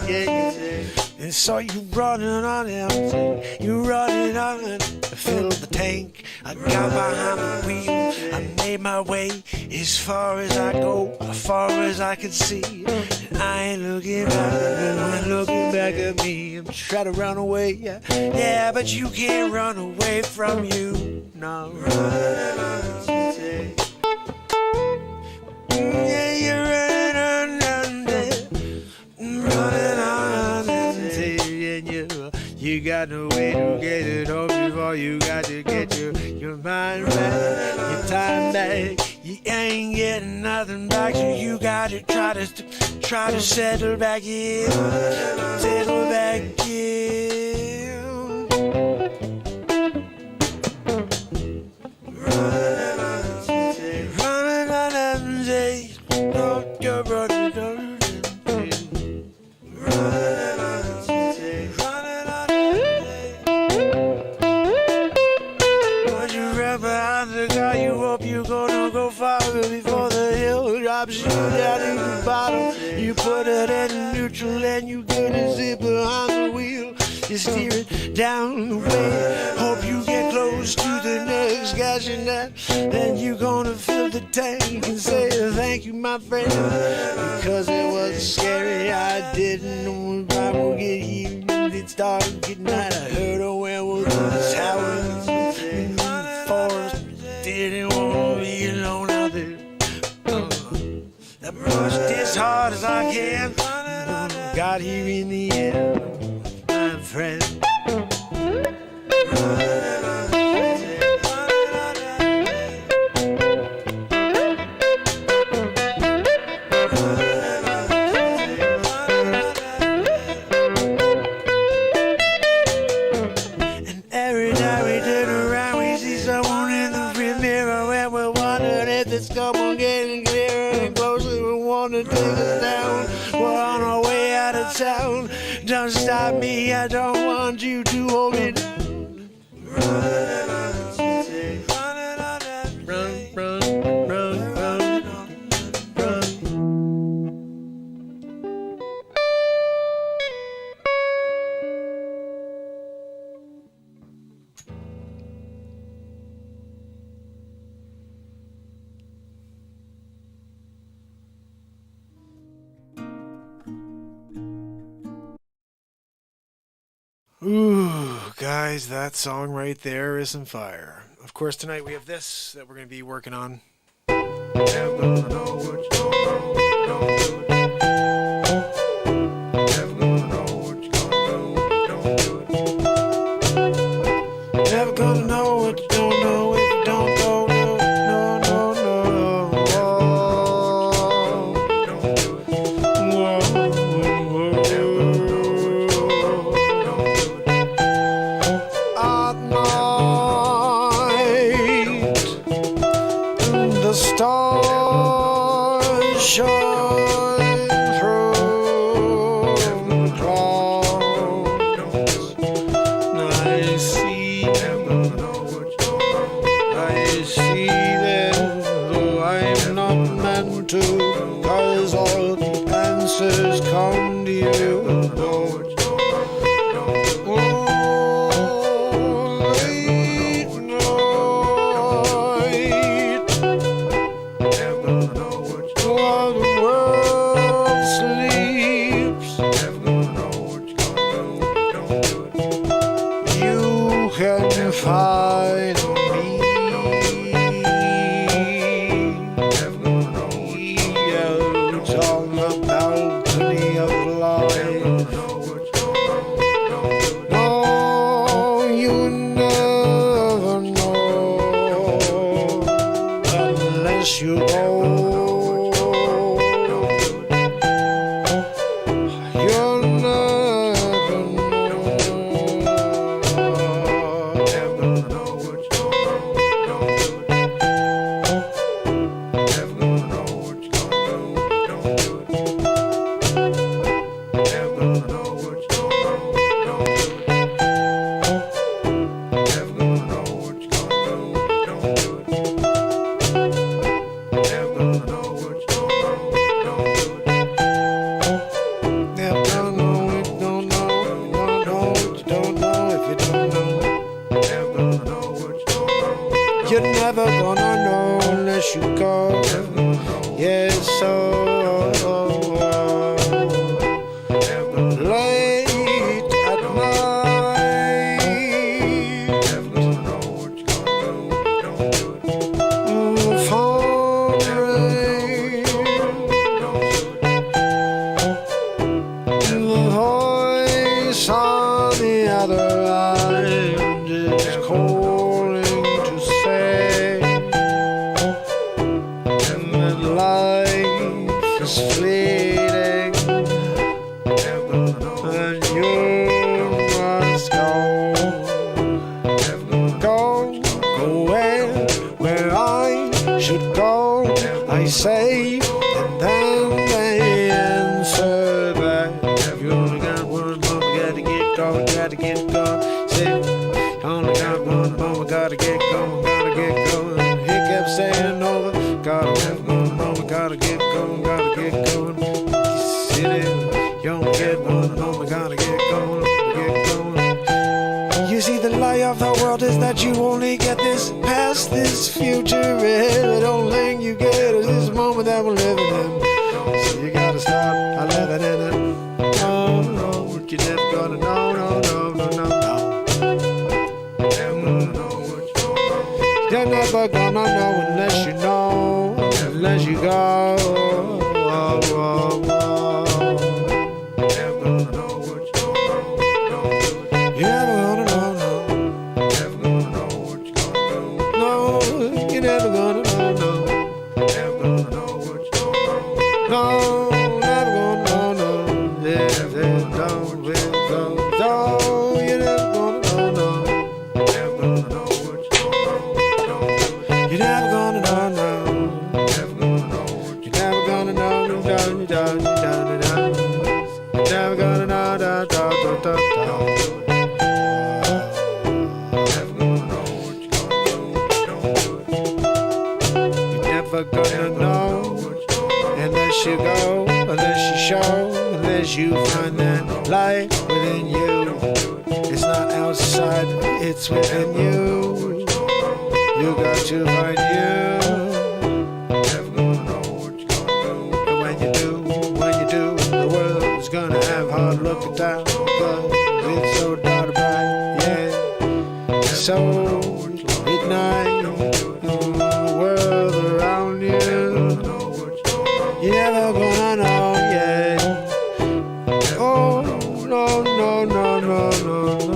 yeah, yeah. And so you running on empty, you running on to fill the tank. I got behind the wheel, I made my way as far as I go, as far as I can see. And I ain't looking back, no one looking back at me. I'm trying to run away, yeah, but you can't run away from you. No, running on empty. Yeah, you're running on empty, and you got no way to get it all before you got to get your mind back, your time back. You ain't getting nothing back, so you got to try to settle back in, settle back in. Running on empty, don't go running on empty. Running on empty, running on empty. When you run behind the car, you hope you're gonna go far before the hill drops you down to the bottom. You put it in neutral and you get a zip behind the wheel. You steer it down the way, hope you get close to the next gas and that. Then you gonna fill the tank and say thank you, my friend, because it was scary. I didn't know if I would get here. It started getting night. I heard a werewolf was howling in the forest. Didn't want to be alone out there. I pushed as hard as I can. Got here in the end, my friend. And every time we turn around, we see someone in the rear mirror, and we're wondering if it's coming getting clearer and closer. We want to take us down. We're on our way out of town. Don't stop me, I don't want you to hold me down. Running on empty, running on empty. Run, run, run, run, run. Ooh, guys, that song right there is some fire. Of course, tonight we have this that we're going to be working on. Never gonna know what you don't know, don't do it. Never gonna know what you gonna do, don't do it. Never gonna know what you don't know if you don't go, no, no, no, no. Don't do it. Whoa, whoa. Never gonna know what you don't know, don't do it. At night, the stars shine through the clouds. I see them, though I'm not meant to, 'cause all the answers come to you. Oh, late night, while the world sleeps, you can find me. Out on the balcony of life. No, you never know unless you go. You'll never know. You're never gonna know unless you go. Yes, so late at night, phone rings, the voice on the other line is calling to say that life is fleeting and you must go. Go where I should go, I say, and then they answer back. You only got one moment, gotta get going, gotta get going. Say, only got one moment, gotta get going, gotta get going. He kept saying over, gotta have one moment, gotta get going, gotta get going. City, you only get one moment, gotta get going, get going. You see, the lie of the world is that you only get this past, this future ahead. The only thing you get is this moment that we're living in. So you gotta start living in it. Oh, no, you're never gonna know, no, no, no, no, no. You're never gonna know unless you know, unless you go. Oh, oh, oh. You're never gonna know, no. No, you're never gonna know, no. No, never gonna know, no. Yeah, don't, you're never gonna know, no. You're never gonna know, no. You're never gonna know, no, don't, never gonna know, You're never gonna know unless you go, unless you show, unless you find that light within you. It's not outside, it's within you. You got to find you. And when you do, the world's gonna have hard looking down, because it's so dark bright, yeah. So midnight, the world around you. You're never gonna know, yeah. Oh, no, no, no, no, no, no.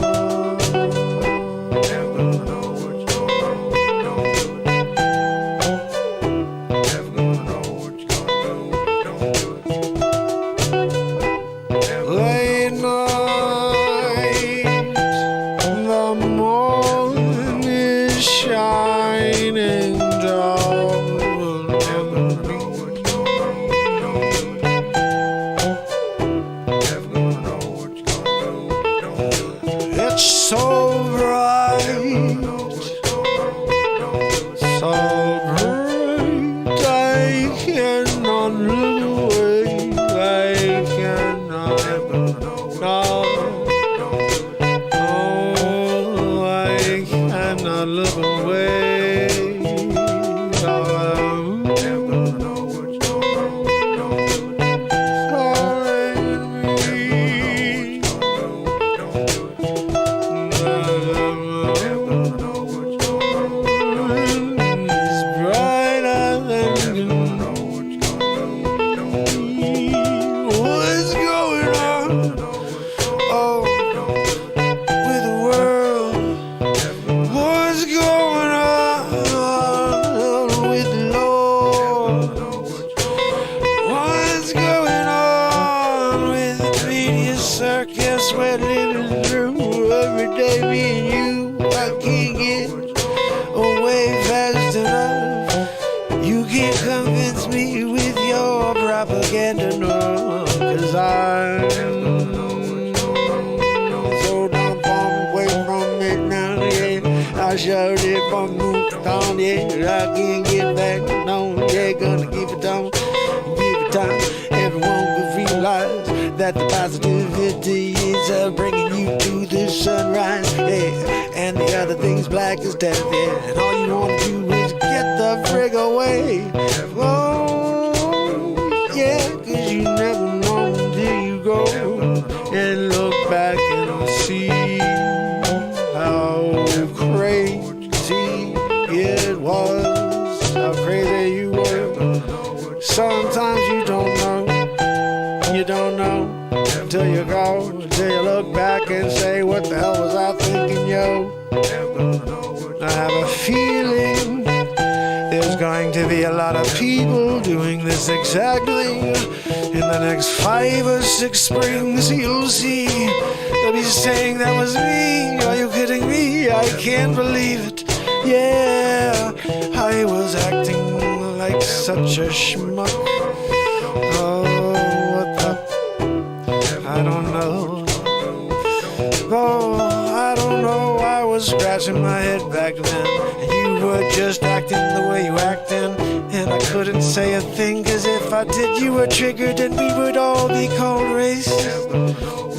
Late night, the moon is shining down. It's so bright, so bright, I cannot look away, I cannot, no, oh, I cannot look away, what's going on? Oh, with the world. What's going on with the Lord? What's going on with the media circus we're living through every day? Me and you, I can't get away fast enough. You can't convince me with your propaganda, no, 'cause I'm so damn far away from it now, yeah. I showed it from Wolfgand, yeah. I can't get back, no, yeah. Gonna give it time, everyone will realize that the positivity is bringing you to the sunrise, yeah. And the other thing as black as death, yeah. And all you wanna do is get the frig away. Oh, yeah, 'cause you never know until you go and look back and see how crazy it was, how crazy you were. Sometimes you don't know until you go, until you look back and say, what the hell was I thinking, yo? I have a feeling there's going to be a lot of people doing this exactly in the next 5 or 6 springs. You'll see, they'll be saying that was me. Are you kidding me? I can't believe it. Yeah, I was acting like such a schmuck. Oh, what the? I don't know. Oh, I don't know. I was scratching my head back then, and you were just acting the way you acting, and I couldn't say a thing, 'cause if I did, you were triggered, and we would all be called racist.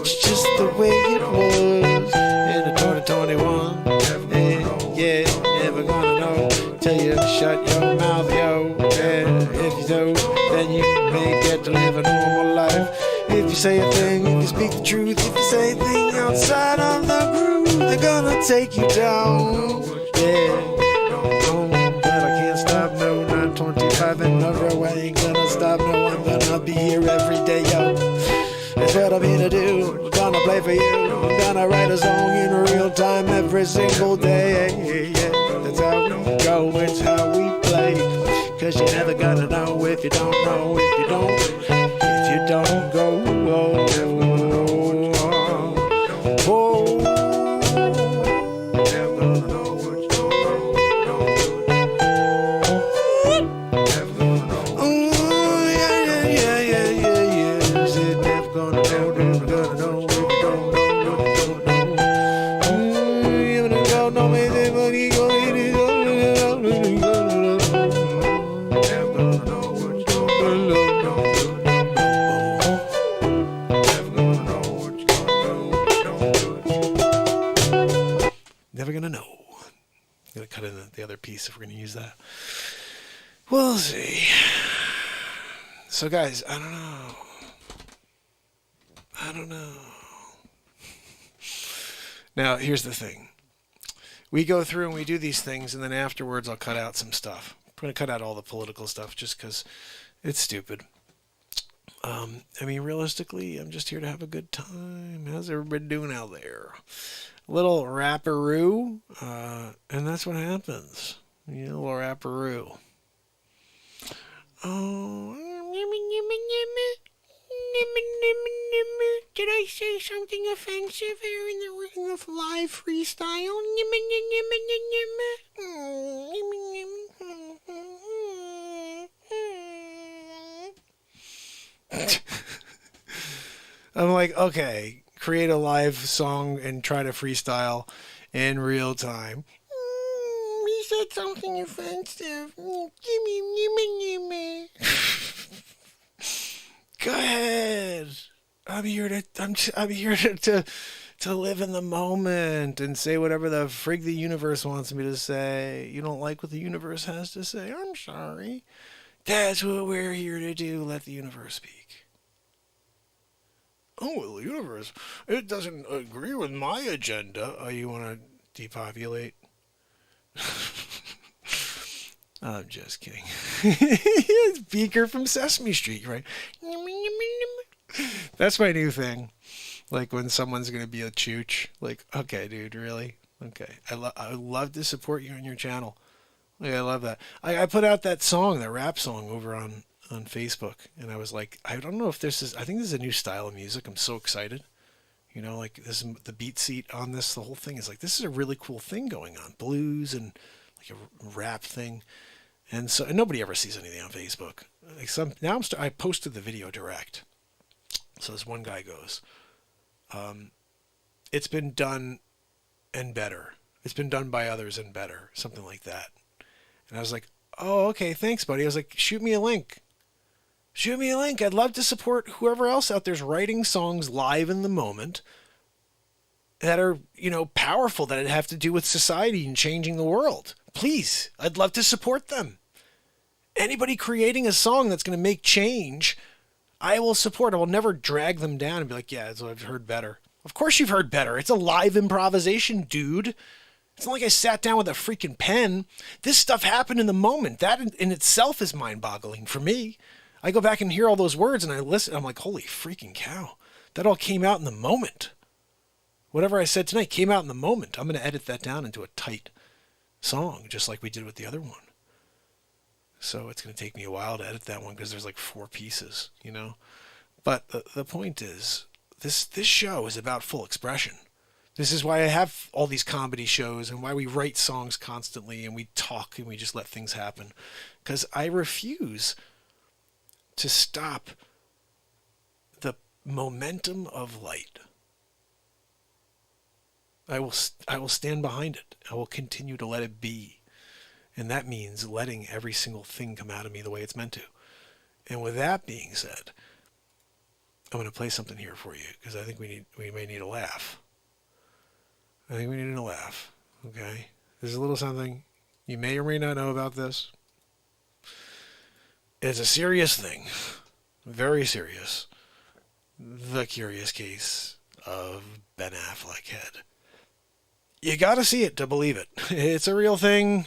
It's just the way it was in the 2021. And yeah, never gonna know till you shut your mouth, yo. And if you do, then you may get to live a normal life. If you say a thing, you can speak the truth. If you say a thing outside of the groove, they're gonna take you down. Yeah, but I can't stop, no, 925 in a row. I ain't gonna stop, no, I'm gonna be here every day, yo. That's what I'm here to do. I'm gonna play for you. I'm gonna write a song in real time every single day. Yeah, that's how we go, it's how we play. 'Cause you're never gonna know if you don't know, if you don't go. Oh, piece if we're going to use that. We'll see. So guys, I don't know. Now, here's the thing. We go through and we do these things, and then afterwards I'll cut out some stuff. I'm going to cut out all the political stuff just because it's stupid. I mean, realistically, I'm just here to have a good time. How's everybody doing out there? A little rapperoo, and that's what happens. You know, a little rapperoo. Oh, did I say something offensive here in the live freestyle? I'm like, okay, create a live song and try to freestyle in real time. He said something offensive. Go ahead. I'm here to live in the moment and say whatever the frig the universe wants me to say. You don't like what the universe has to say? I'm sorry. That's what we're here to do. Let the universe speak. Oh, well, the universe, it doesn't agree with my agenda. Oh, you want to depopulate? I'm just kidding. It's Beaker from Sesame Street, right? That's my new thing. Like when someone's going to be a chooch. Like, okay, dude, really? Okay. I would love to support you on your channel. Like, I love that. I put out that song, that rap song over on Facebook. And I was like, I don't know if this is, I think this is a new style of music. I'm so excited. You know, like this, the beat seat on this, the whole thing is like, this is a really cool thing going on. Blues and like a rap thing. And so, and nobody ever sees anything on Facebook. Like I posted the video direct. So this one guy goes, it's been done and better. It's been done by others and better. Something like that. And I was like, oh, okay, thanks, buddy. I was like, shoot me a link. Shoot me a link. I'd love to support whoever else out there's writing songs live in the moment that are, powerful, that have to do with society and changing the world. Please, I'd love to support them. Anybody creating a song that's going to make change, I will support. I will never drag them down and be like, yeah, that's what I've heard better. Of course you've heard better. It's a live improvisation, dude. It's not like I sat down with a freaking pen. This stuff happened in the moment. That in itself is mind-boggling for me. I go back and hear all those words and I listen. I'm like, holy freaking cow. That all came out in the moment. Whatever I said tonight came out in the moment. I'm going to edit that down into a tight song, just like we did with the other one. So it's going to take me a while to edit that one because there's like 4 pieces, But the point is, this show is about full expression. This is why I have all these comedy shows and why we write songs constantly and we talk and we just let things happen. Because I refuse to stop the momentum of light. I will stand behind it. I will continue to let it be. And that means letting every single thing come out of me the way it's meant to. And with that being said, I'm going to play something here for you because I think we may need a laugh. I think we need a laugh. Okay? There's a little something. You may or may not know about this. It's a serious thing. Very serious. The curious case of Ben Affleck head. You gotta see it to believe it. It's a real thing.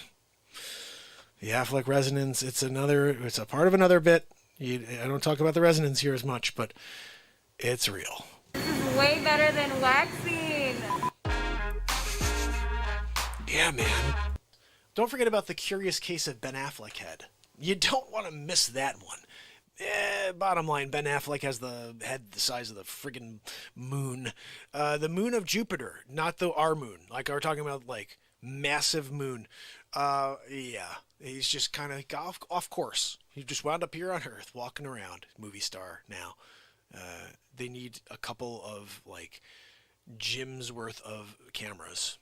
The Affleck resonance, it's a part of another bit. I don't talk about the resonance here as much, but it's real. This is way better than waxing. Yeah, man. Don't forget about the curious case of Ben Affleck head. You don't want to miss that one. Bottom line, Ben Affleck has the head the size of the friggin' moon. The moon of Jupiter, not our moon. Like, we're talking about, like, massive moon. Yeah. He's just kind of off course. He just wound up here on Earth, walking around. Movie star now. They need a couple of, like, gyms worth of cameras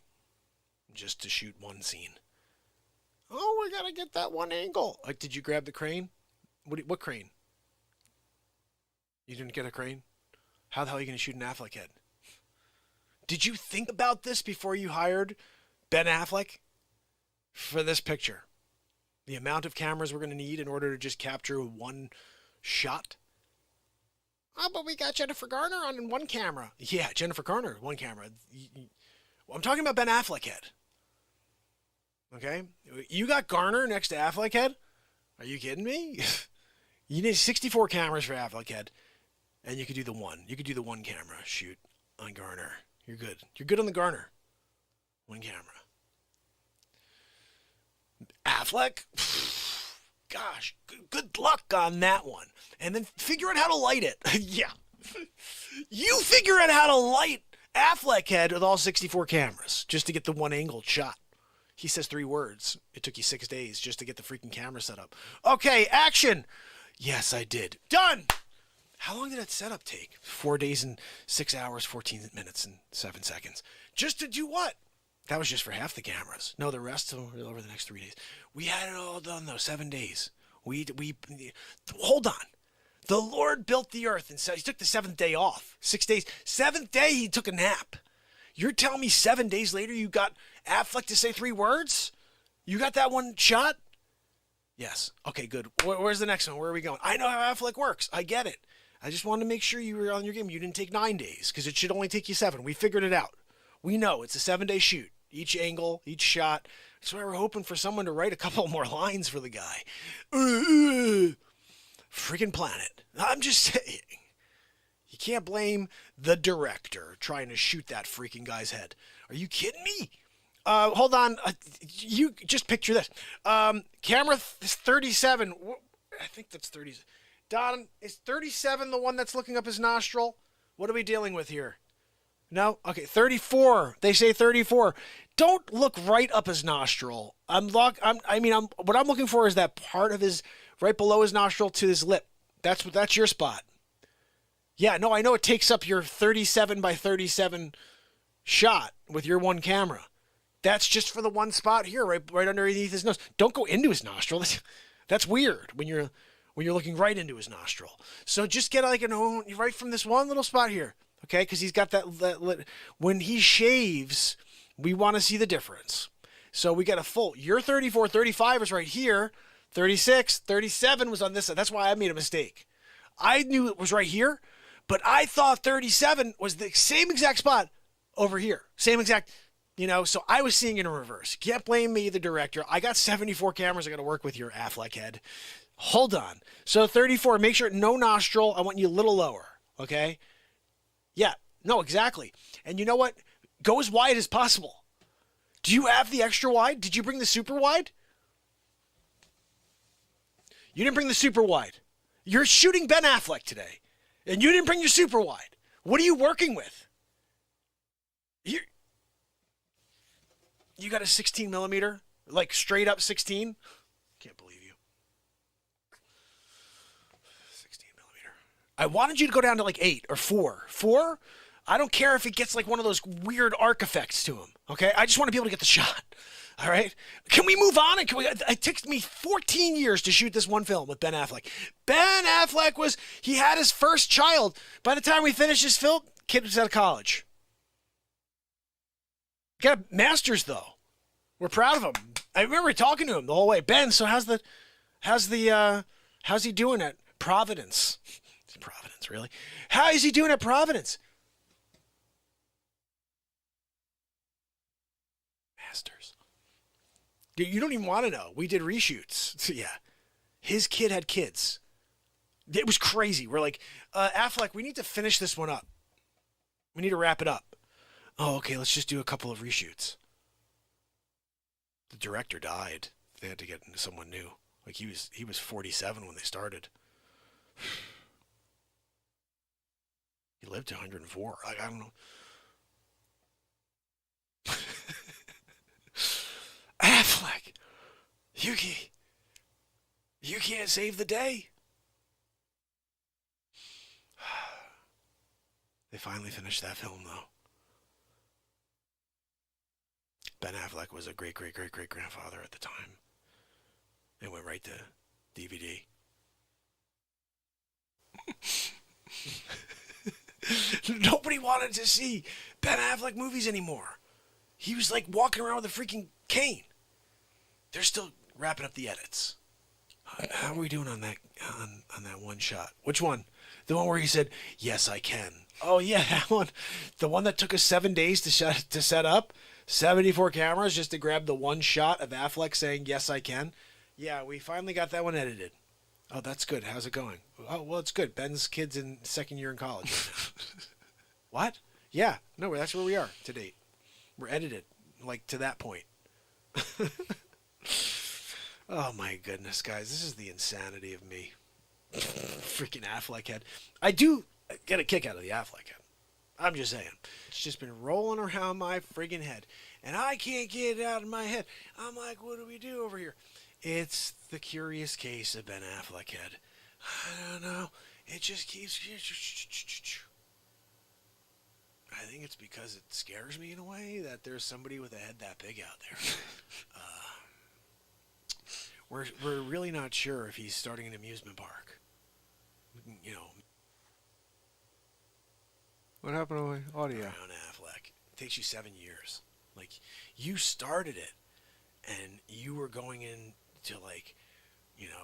just to shoot one scene. Oh, we gotta get that one angle. Like, did you grab the crane? What crane? You didn't get a crane? How the hell are you going to shoot an Affleck head? Did you think about this before you hired Ben Affleck for this picture? The amount of cameras we're going to need in order to just capture one shot? Oh, but we got Jennifer Garner on one camera. Yeah, Jennifer Garner, one camera. I'm talking about Ben Affleck head. Okay? You got Garner next to Affleck head? Are you kidding me? You need 64 cameras for Affleck head. And you could do the one. You could do the one camera shoot on Garner. You're good. You're good on the Garner. One camera. Affleck? Gosh, good luck on that one. And then figure out how to light it. Yeah. You figure out how to light Affleck head with all 64 cameras just to get the one angled shot. He says 3 words. It took you 6 days just to get the freaking camera set up. Okay, action. Yes, I did. Done. How long did that setup take? 4 days and 6 hours, 14 minutes and 7 seconds. Just to do what? That was just for half the cameras. No, the rest over the next 3 days. We had it all done though, 7 days. We hold on. The Lord built the earth and said he took the 7th day off. 6 days. 7th day he took a nap. You're telling me 7 days later you got Affleck to say 3 words? You got that one shot? Yes. Okay, good. Where's the next one? Where are we going? I know how Affleck works. I get it. I just wanted to make sure you were on your game. You didn't take 9 days because it should only take you 7. We figured it out. We know it's a 7-day shoot. Each angle, each shot. That's why we're hoping for someone to write a couple more lines for the guy. Freaking planet. I'm just saying. You can't blame the director trying to shoot that freaking guy's head. Are you kidding me? Hold on. You just picture this. Camera 37. I think that's 30. Don, is 37 the one that's looking up his nostril? What are we dealing with here? No? Okay, 34. They say 34. Don't look right up his nostril. What I'm looking for is that part of his, right below his nostril to his lip. That's your spot. Yeah, no, I know it takes up your 37 by 37 shot with your one camera. That's just for the one spot here, right underneath his nose. Don't go into his nostril. That's weird when you're looking right into his nostril. So just get right from this one little spot here. Okay, because he's got that. When he shaves, we want to see the difference. So we got a full. You're 34, 35 is right here. 36, 37 was on this side. That's why I made a mistake. I knew it was right here, but I thought 37 was the same exact spot over here. Same exact, so I was seeing it in reverse. Can't blame me, the director. I got 74 cameras I got to work with, your Affleck head. Hold on. So 34, make sure no nostril. I want you a little lower, okay? Yeah, no, exactly. And you know what? Go as wide as possible. Do you have the extra wide? Did you bring the super wide? You didn't bring the super wide. You're shooting Ben Affleck today, and you didn't bring your super wide. What are you working with? You got a 16 millimeter, like straight up 16? Can't believe you. 16 millimeter. I wanted you to go down to like 8 or 4. 4? I don't care if it gets like one of those weird arc effects to him. Okay, I just want to be able to get the shot. All right, can we move on? It took me 14 years to shoot this one film with Ben Affleck. Ben Affleck he had his first child. By the time we finished this film, kid was out of college. Got a master's though. We're proud of him. I remember talking to him the whole way. Ben, so how's he doing at Providence? Providence, really? How is he doing at Providence? Masters. Dude, you don't even want to know. We did reshoots. So yeah. His kid had kids. It was crazy. We're like, Affleck, we need to finish this one up. We need to wrap it up. Oh, okay, let's just do a couple of reshoots. The director died. They had to get into someone new. Like he was 47 when they started. He lived to 104. I don't know. Affleck, Yuki, you can't save the day. They finally finished that film, though. Ben Affleck was a great-great-great-great-grandfather at the time. It went right to DVD. Nobody wanted to see Ben Affleck movies anymore. He was like walking around with a freaking cane. They're still wrapping up the edits. How are we doing on that on that one shot? Which one? The one where he said, "Yes, I can." Oh yeah, that one. The one that took us 7 days to set up. 74 cameras just to grab the one shot of Affleck saying, "Yes, I can." Yeah, we finally got that one edited. Oh, that's good. How's it going? Oh, well, it's good. Ben's kid's in second year in college right now. What? Yeah. No, that's where we are to date. We're edited, like, to that point. Oh, my goodness, guys. This is the insanity of me. Freaking Affleck head. I do get a kick out of the Affleck head. I'm just saying. It's just been rolling around my friggin' head. And I can't get it out of my head. I'm like, what do we do over here? It's the curious case of Ben Affleck head. I don't know. It just keeps... I think it's because it scares me in a way that there's somebody with a head that big out there. We're really not sure if he's starting an amusement park. What happened to my audio? Around Affleck. It takes you 7 years. Like, you started it, and you were going into, like,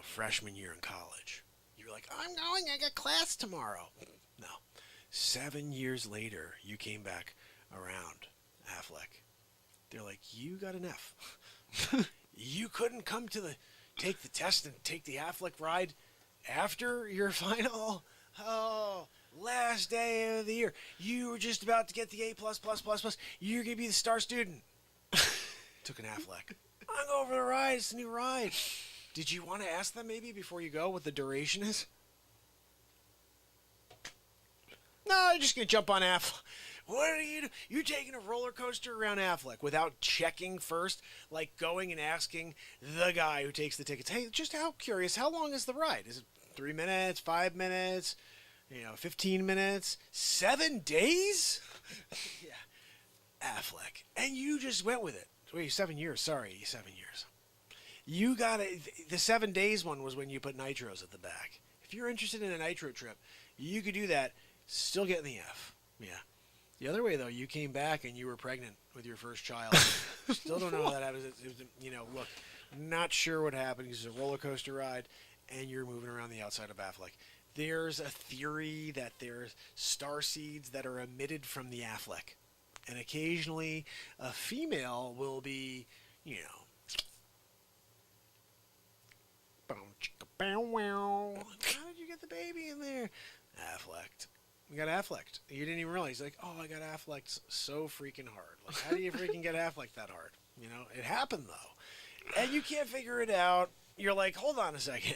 freshman year in college. You were like, I got class tomorrow. No. 7 years later, you came back around Affleck. They're like, you got an F. You couldn't come to take the test and take the Affleck ride after your final. Oh, last day of the year. You were just about to get the A++++. You're going to be the star student. Took an Affleck. I'm going for the ride. It's a new ride. Did you want to ask them maybe before you go what the duration is? No, you're just going to jump on Affleck. What are you doing? You're taking a roller coaster around Affleck without checking first, like going and asking the guy who takes the tickets, hey, just how curious, how long is the ride? Is it 3 minutes, 5 minutes, 15 minutes, 7 days? Yeah, Affleck. And you just went with it. Wait, 7 years. Sorry, 7 years. You got it. The 7 days one was when you put nitros at the back. If you're interested in a nitro trip, you could do that, still get in the F. Yeah. The other way, though, you came back and you were pregnant with your first child. Still don't know how that happened. It was, look, not sure what happened. It was a roller coaster ride, and you're moving around the outside of Affleck. There's a theory that there's star seeds that are emitted from the Affleck. And occasionally a female will be, how did you get the baby in there? Afflecked. You got Afflecked. You didn't even realize, like, oh, I got Afflecked so freaking hard. Like, how do you freaking get Afflecked that hard? It happened, though. And you can't figure it out. You're like, hold on a second.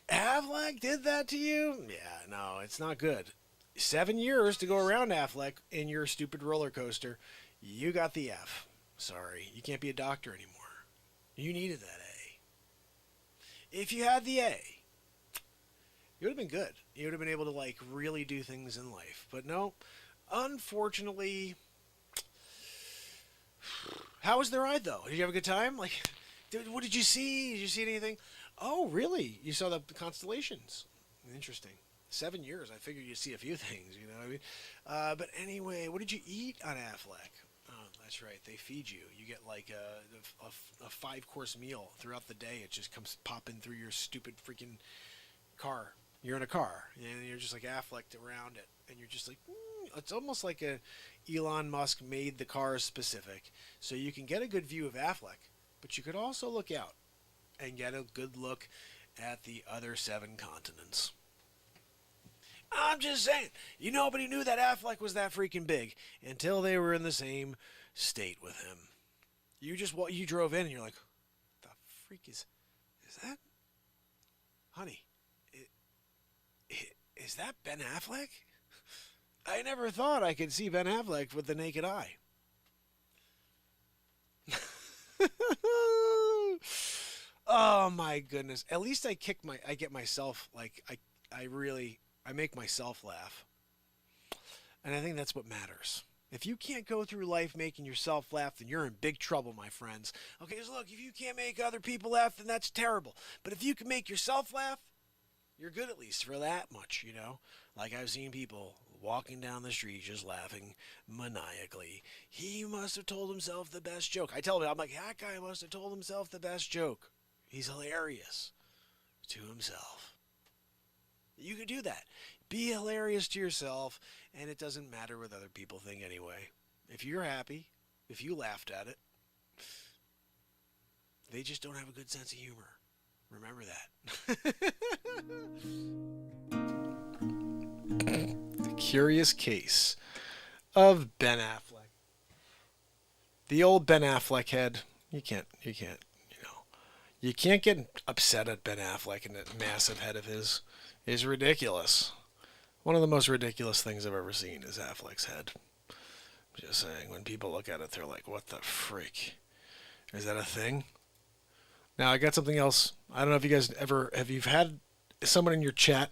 Affleck did that to you? Yeah, no, it's not good. 7 years to go around Affleck in your stupid roller coaster. You got the F. Sorry, you can't be a doctor anymore. You needed that A. If you had the A, you would have been good. You would have been able to, like, really do things in life. But no, unfortunately. How was the ride, though? Did you have a good time? Like, what did you see? Did you see anything? Oh, really? You saw the constellations. Interesting. 7 years. I figured you'd see a few things, you know what I mean? But anyway, what did you eat on Affleck? Oh, that's right. They feed you. You get like a 5-course meal throughout the day. It just comes popping through your stupid freaking car. You're in a car, and you're just like Afflecked around it. And you're just like, it's almost like Elon Musk made the cars specific. So you can get a good view of Affleck, but you could also look out and get a good look at the other 7 continents. I'm just saying, nobody knew that Affleck was that freaking big until they were in the same state with him. You drove in and you're like, the freak is that? Honey, is that Ben Affleck? I never thought I could see Ben Affleck with the naked eye. Oh my goodness. At least I get myself, like, I make myself laugh. And I think that's what matters. If you can't go through life making yourself laugh, then you're in big trouble, my friends. Okay, so look, if you can't make other people laugh, then that's terrible. But if you can make yourself laugh, you're good at least for that much, Like I've seen people walking down the street just laughing maniacally. He must have told himself the best joke. I tell him, I'm like, that guy must have told himself the best joke. He's hilarious to himself. You could do that. Be hilarious to yourself, and it doesn't matter what other people think anyway. If you're happy, if you laughed at it, they just don't have a good sense of humor. Remember that. The curious case of Ben Affleck. The old Ben Affleck head. You can't get upset at Ben Affleck and that massive head of his is ridiculous. One of the most ridiculous things I've ever seen is Affleck's head. Just saying, when people look at it, they're like, what the freak? Is that a thing? Now, I got something else. I don't know if you guys you've had someone in your chat,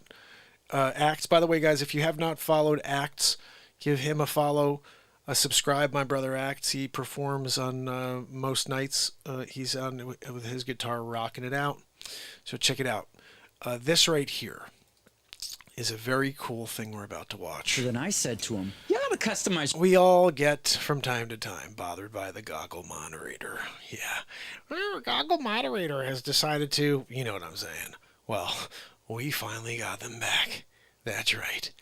Acts. By the way, guys, if you have not followed Acts, give him a follow. Subscribe, my brother Acts. He performs on most nights. He's on with his guitar, rocking it out. So check it out. This right here is a very cool thing we're about to watch. So then I said to him, you gotta customize. We all get, from time to time, bothered by the goggle moderator. Yeah. Well, goggle moderator has decided to, you know what I'm saying. Well, we finally got them back. That's right.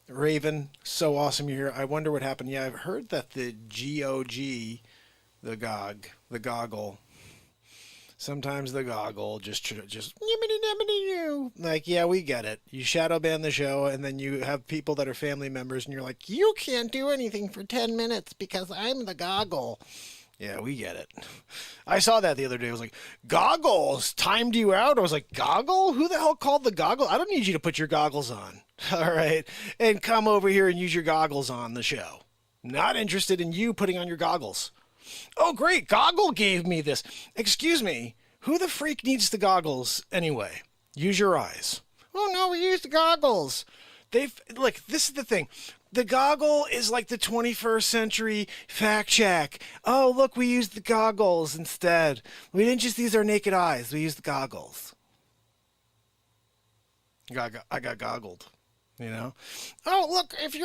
Raven, so awesome you're here. I wonder what happened. Yeah, I've heard that the GOG, the goggle, sometimes the goggle just like, yeah, we get it. You shadow ban the show, and then you have people that are family members, and you're like, you can't do anything for 10 minutes because I'm the goggle. Yeah, we get it. I saw that the other day. I was like, goggles timed you out. I was like, goggle? Who the hell called the goggle? I don't need you to put your goggles on. All right. And come over here and use your goggles on the show. Not interested in you putting on your goggles. Oh, great. Goggle gave me this. Excuse me. Who the freak needs the goggles anyway? Use your eyes. Oh, no, we use the goggles. Look, this is the thing. The goggle is like the 21st century fact check. Oh, look, we used the goggles instead. We didn't just use our naked eyes. We used the goggles. I got goggled. You know? Oh, look, if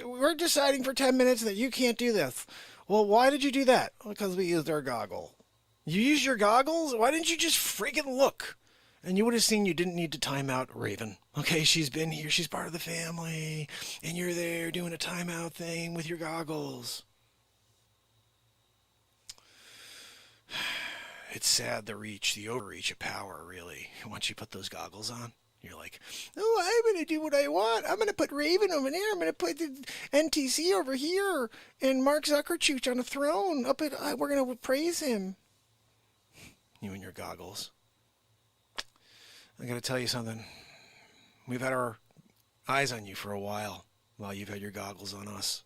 we're deciding for 10 minutes that you can't do this. Well, why did you do that? Because we used our goggle. You used your goggles? Why didn't you just freaking look? And you would have seen you didn't need to time out Raven. Okay, she's been here. She's part of the family. And you're there doing a timeout thing with your goggles. It's sad, the overreach of power, really. Once you put those goggles on, you're like, oh, I'm going to do what I want. I'm going to put Raven over there. I'm going to put the NTC over here. And Mark Zuckerberg on a throne. We're going to praise him. You and your goggles. I got to tell you something. We've had our eyes on you for a while you've had your goggles on us.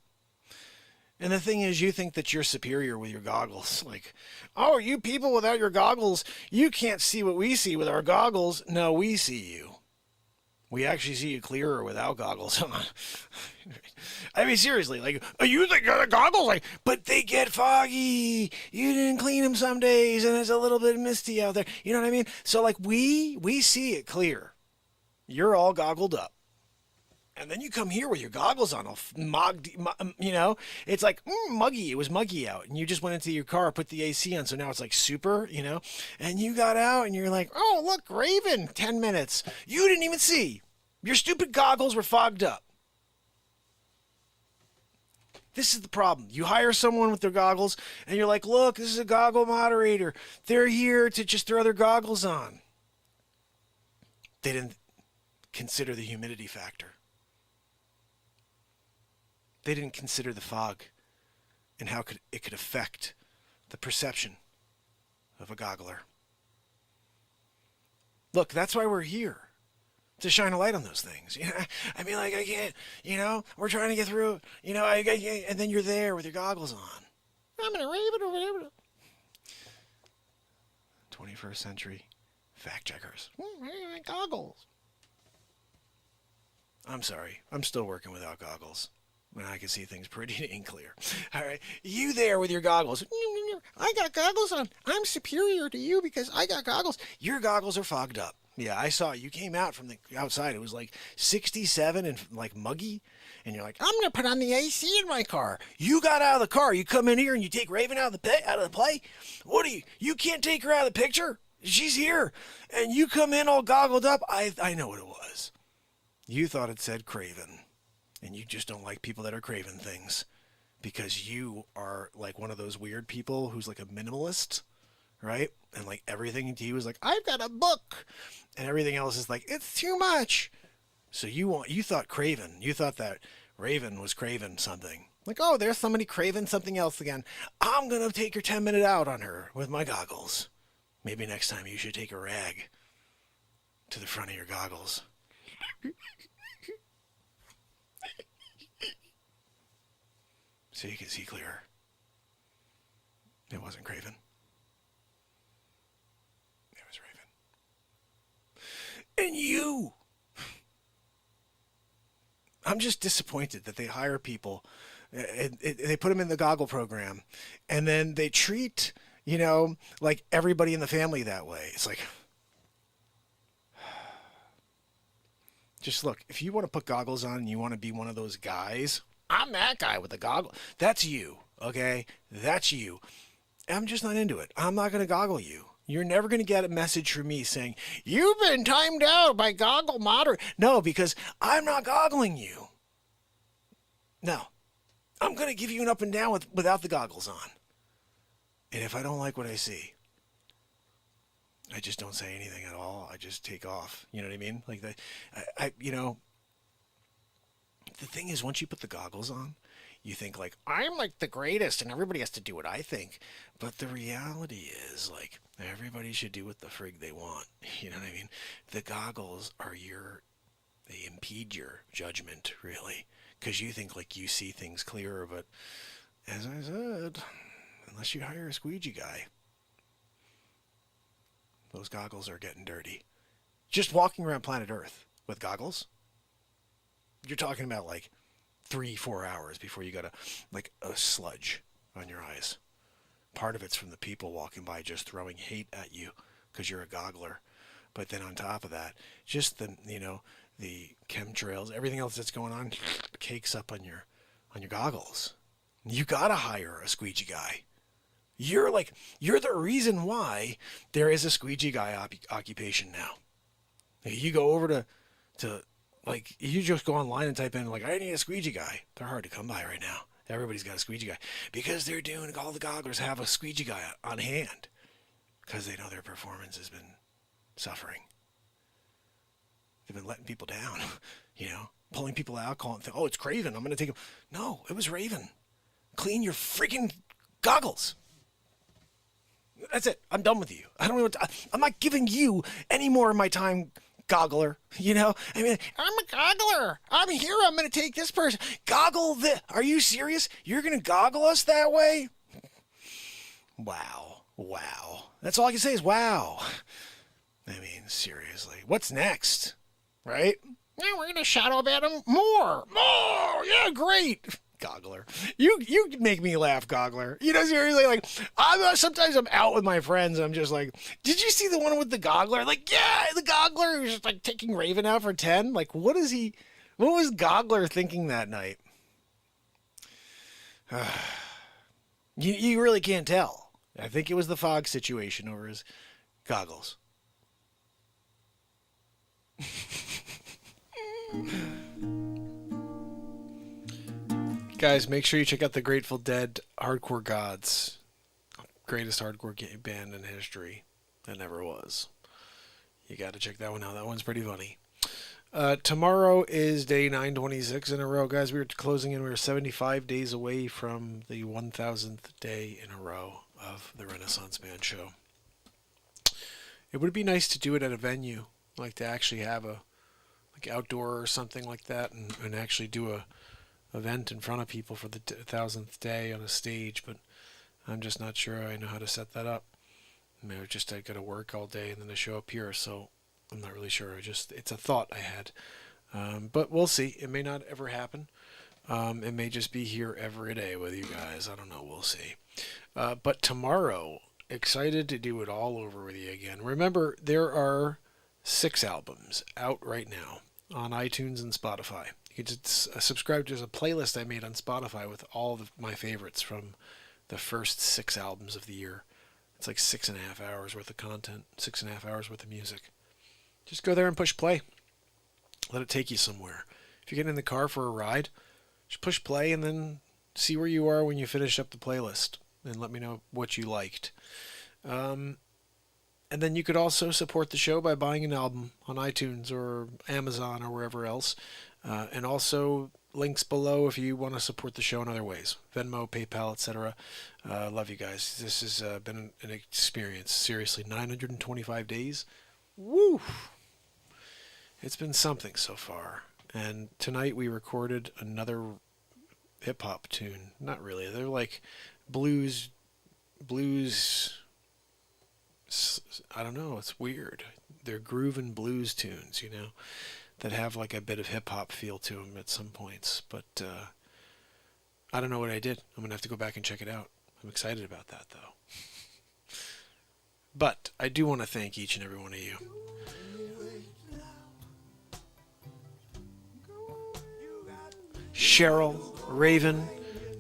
And the thing is, you think that you're superior with your goggles. Like, oh, you people without your goggles, you can't see what we see with our goggles. No, we see you. We actually see you clearer without goggles on. I mean, seriously, like, you think the goggles, like, but they get foggy. You didn't clean them some days, and it's a little bit misty out there. You know what I mean? So, like, we see it clear. You're all goggled up. And then you come here with your goggles on, all you know, it's like muggy. It was muggy out, and you just went into your car, put the AC on, so now it's like super, you know. And you got out, and you're like, oh, look, Raven, 10 minutes. You didn't even see. Your stupid goggles were fogged up. This is the problem. You hire someone with their goggles, and you're like, look, this is a goggle moderator. They're here to just throw their goggles on. They didn't consider the humidity factor. They didn't consider the fog and how it could affect the perception of a goggler. Look, that's why we're here, to shine a light on those things. You know, I mean, like, I can't, you know, we're trying to get through, you know, and then you're there with your goggles on. I'm going to rave it or whatever. 21st century fact checkers. My goggles. I'm sorry. I'm still working without goggles. When I can see things pretty and clear. All right. You there with your goggles. I got goggles on. I'm superior to you because I got goggles. Your goggles are fogged up. Yeah, I saw you came out from the outside. It was like 67 and like muggy. And you're like, I'm going to put on the AC in my car. You got out of the car. You come in here and you take Raven out of the play. What do you can't take her out of the picture? She's here. And you come in all goggled up. I know what it was. You thought it said Craven. And you just don't like people that are craving things because you are like one of those weird people who's like a minimalist, right? And like everything to you is like, I've got a book, and everything else is like, it's too much. So you thought Craven, you thought that Raven was craving something. Like, oh, there's somebody craving something else again. I'm going to take your 10-minute out on her with my goggles. Maybe next time you should take a rag to the front of your goggles. So you can see clearer. It wasn't Craven. It was Raven. And you! I'm just disappointed that they hire people, they put them in the goggle program, and then they treat, you know, like everybody in the family that way. It's like, just look, if you want to put goggles on and you want to be one of those guys, I'm that guy with the goggle. That's you, okay? That's you. I'm just not into it. I'm not going to goggle you. You're never going to get a message from me saying, you've been timed out by goggle moderator. No, because I'm not goggling you. No. I'm going to give you an up and down without the goggles on. And if I don't like what I see, I just don't say anything at all. I just take off. You know what I mean? Like you know, the thing is, once you put the goggles on, you think like, I'm like the greatest and everybody has to do what I think. But the reality is like, everybody should do what the frig they want. You know what I mean? The goggles are they impede your judgment, really. Because you think like you see things clearer. But as I said, unless you hire a squeegee guy, those goggles are getting dirty. Just walking around planet Earth with goggles, you're talking about like 3-4 hours before you got a sludge on your eyes. Part of it's from the people walking by just throwing hate at you because you're a goggler. But then on top of that, just the, you know, the chemtrails, everything else that's going on, cakes up on your goggles. You gotta hire a squeegee guy. You're the reason why there is a squeegee guy occupation now. You go over to you just go online and type in I need a squeegee guy. They're hard to come by right now. Everybody's got a squeegee guy because they're doing, all the gogglers have a squeegee guy on hand because they know their performance has been suffering. They've been letting people down, pulling people out, calling, oh, it's Craven, I'm going to take him. No, it was Raven. Clean your freaking goggles. That's it. I'm done with you. I don't know I'm not giving you any more of my time, goggler. I mean, I'm a goggler. I'm here. I'm going to take this person. Goggle this. Are you serious? You're going to goggle us that way? Wow. That's all I can say is wow. I mean, seriously. What's next? Right? Yeah, we're going to shadow ban him more. Yeah, great. Goggler. You make me laugh, Goggler. Seriously, sometimes I'm out with my friends and I'm just like, did you see the one with the Goggler? Yeah, the Goggler who's just taking Raven out for 10. What was Goggler thinking that night? You really can't tell. I think it was the fog situation over his goggles. Guys, make sure you check out the Grateful Dead Hardcore Gods. Greatest hardcore band in history. That never was. You got to check that one out. That one's pretty funny. Tomorrow is day 926 in a row. Guys, we're closing in. We're 75 days away from the 1,000th day in a row of the Renaissance Man Show. It would be nice to do it at a venue. To actually have a outdoor or something like that and actually do a event in front of people for the 1,000th day on a stage, but I'm just not sure I know how to set that up. I got to work all day and then I show up here, so I'm not really sure. It's a thought I had, but we'll see. It may not ever happen. It may just be here every day with you guys. I don't know. We'll see. But tomorrow, excited to do it all over with you again. Remember, there are 6 albums out right now on iTunes and Spotify. You can just subscribe. There's a playlist I made on Spotify with all of my favorites from the first 6 albums of the year. It's 6.5 hours worth of content, 6.5 hours worth of music. Just go there and push play. Let it take you somewhere. If you get in the car for a ride, just push play and then see where you are when you finish up the playlist and let me know what you liked. And then you could also support the show by buying an album on iTunes or Amazon or wherever else. And also links below if you want to support the show in other ways. Venmo, PayPal, etc. Love you guys. This has been an experience. Seriously, 925 days. Woo! It's been something so far. And tonight we recorded another hip-hop tune. Not really. They're blues... I don't know. It's weird. They're groove and blues tunes, that have a bit of hip-hop feel to them at some points. But I don't know what I did. I'm going to have to go back and check it out. I'm excited about that, though. But I do want to thank each and every one of you. Cheryl, Raven,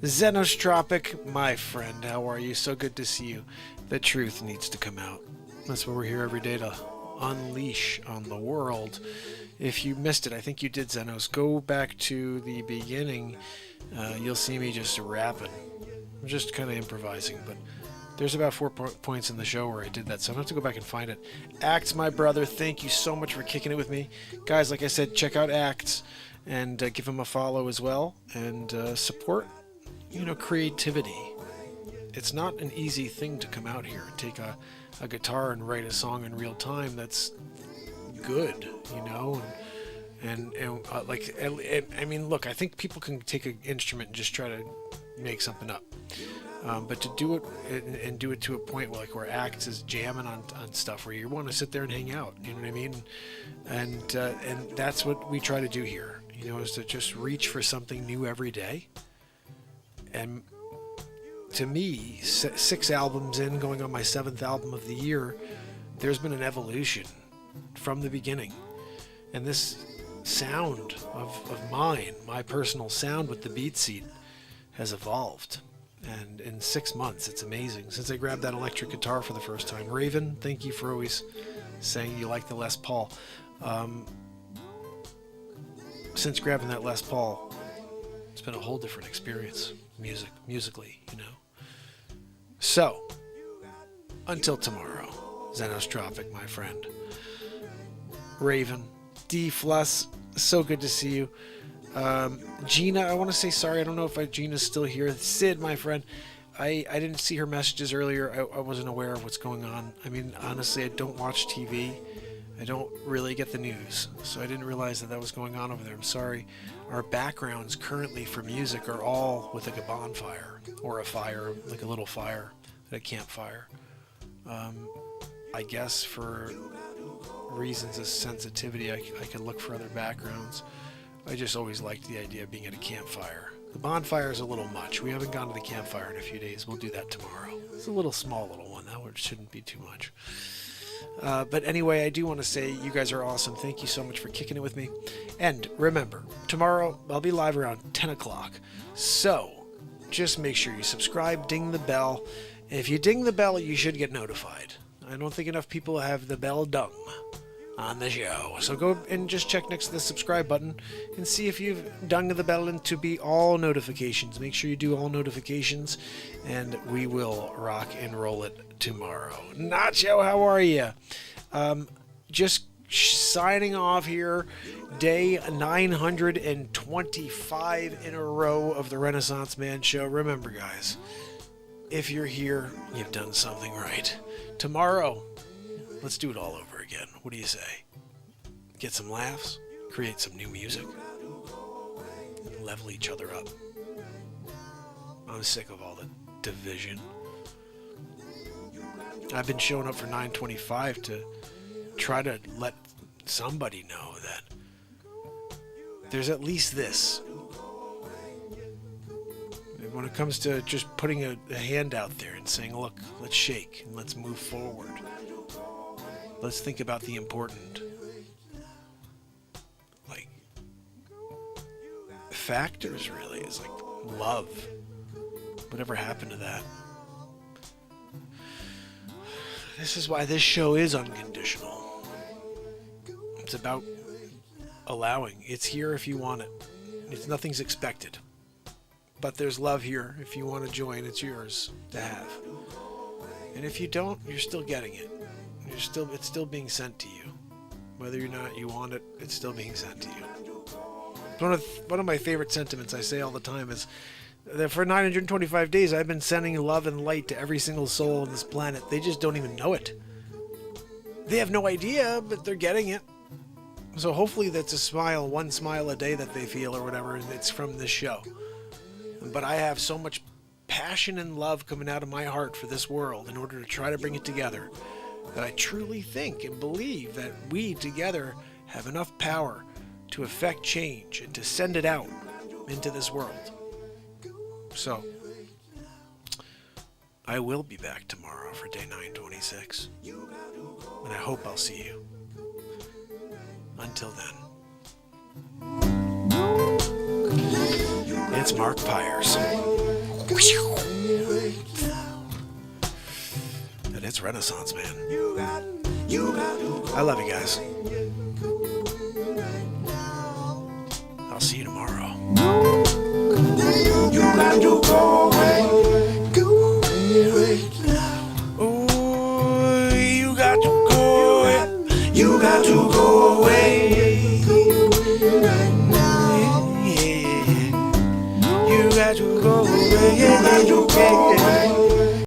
Xenostropic, my friend, how are you? So good to see you. The truth needs to come out. That's what we're here every day to unleash on the world. If you missed it, I think you did, Zenos. Go back to the beginning. You'll see me just rapping. I'm just kind of improvising, but there's about 4 points in the show where I did that, so I'm going to have to go back and find it. Acts, my brother, thank you so much for kicking it with me. Guys, like I said, check out Acts and give him a follow as well, and support, creativity. It's not an easy thing to come out here and take a guitar and write a song in real time that's good, I mean, look, I think people can take an instrument and just try to make something up, but to do it and do it to a point where Acts is jamming on stuff where you want to sit there and hang out, you know what I mean, and that's what we try to do here, is to just reach for something new every day. And to me, 6 albums in, going on my 7th album of the year, there's been an evolution from the beginning. And this sound of mine, my personal sound with the beat seat, has evolved. And in 6 months, it's amazing. Since I grabbed that electric guitar for the first time. Raven, thank you for always saying you like the Les Paul. Since grabbing that Les Paul, it's been a whole different experience, musically, you know. So, until tomorrow, Xenostropic, my friend. Raven, D Fluss, so good to see you. Gina, I want to say sorry. I don't know if Gina's still here. Sid, my friend, I didn't see her messages earlier. I wasn't aware of what's going on. I mean, honestly, I don't watch TV. I don't really get the news, so I didn't realize that was going on over there. I'm sorry. Our backgrounds currently for music are all with like a bonfire or a fire, like a little fire, a campfire. I guess for reasons of sensitivity, I could look for other backgrounds. I just always liked the idea of being at a campfire. The bonfire is a little much. We haven't gone to the campfire in a few days. We'll do that tomorrow. It's a little small little one. That one shouldn't be too much. But anyway, I do want to say you guys are awesome. Thank you so much for kicking it with me. And remember, tomorrow I'll be live around 10 o'clock. So just make sure you subscribe, ding the bell. And if you ding the bell, you should get notified. I don't think enough people have the bell dung on the show. So go and just check next to the subscribe button and see if you've dunged the bell into be all notifications. Make sure you do all notifications, and we will rock and roll it tomorrow. Nacho, how are you? Just signing off here. Day 925 in a row of the Renaissance Man Show. Remember, guys, if you're here, you've done something right. Tomorrow, let's do it all over again. What do you say? Get some laughs, create some new music, and level each other up. I'm sick of all the division. I've been showing up for 925 to try to let somebody know that there's at least this. When it comes to just putting a hand out there and saying, look, let's shake and let's move forward. Let's think about the important, like, factors, really. Is like love. Whatever happened to that? This is why this show is unconditional. It's about allowing. It's here if you want it. Nothing's expected. But there's love here. If you want to join, it's yours to have. And if you don't, you're still getting it. It's still being sent to you. Whether or not you want it, it's still being sent to you. One of my favorite sentiments I say all the time is that for 925 days I've been sending love and light to every single soul on this planet. They just don't even know it. They have no idea, but they're getting it. So hopefully that's a smile, one smile a day that they feel or whatever, and it's from this show. But I have so much passion and love coming out of my heart for this world in order to try to bring it together that I truly think and believe that we together have enough power to affect change and to send it out into this world. So, I will be back tomorrow for day 926. And I hope I'll see you. Until then. It's Mark Pyers. And it's Renaissance Man. I love you guys. I'll see you tomorrow.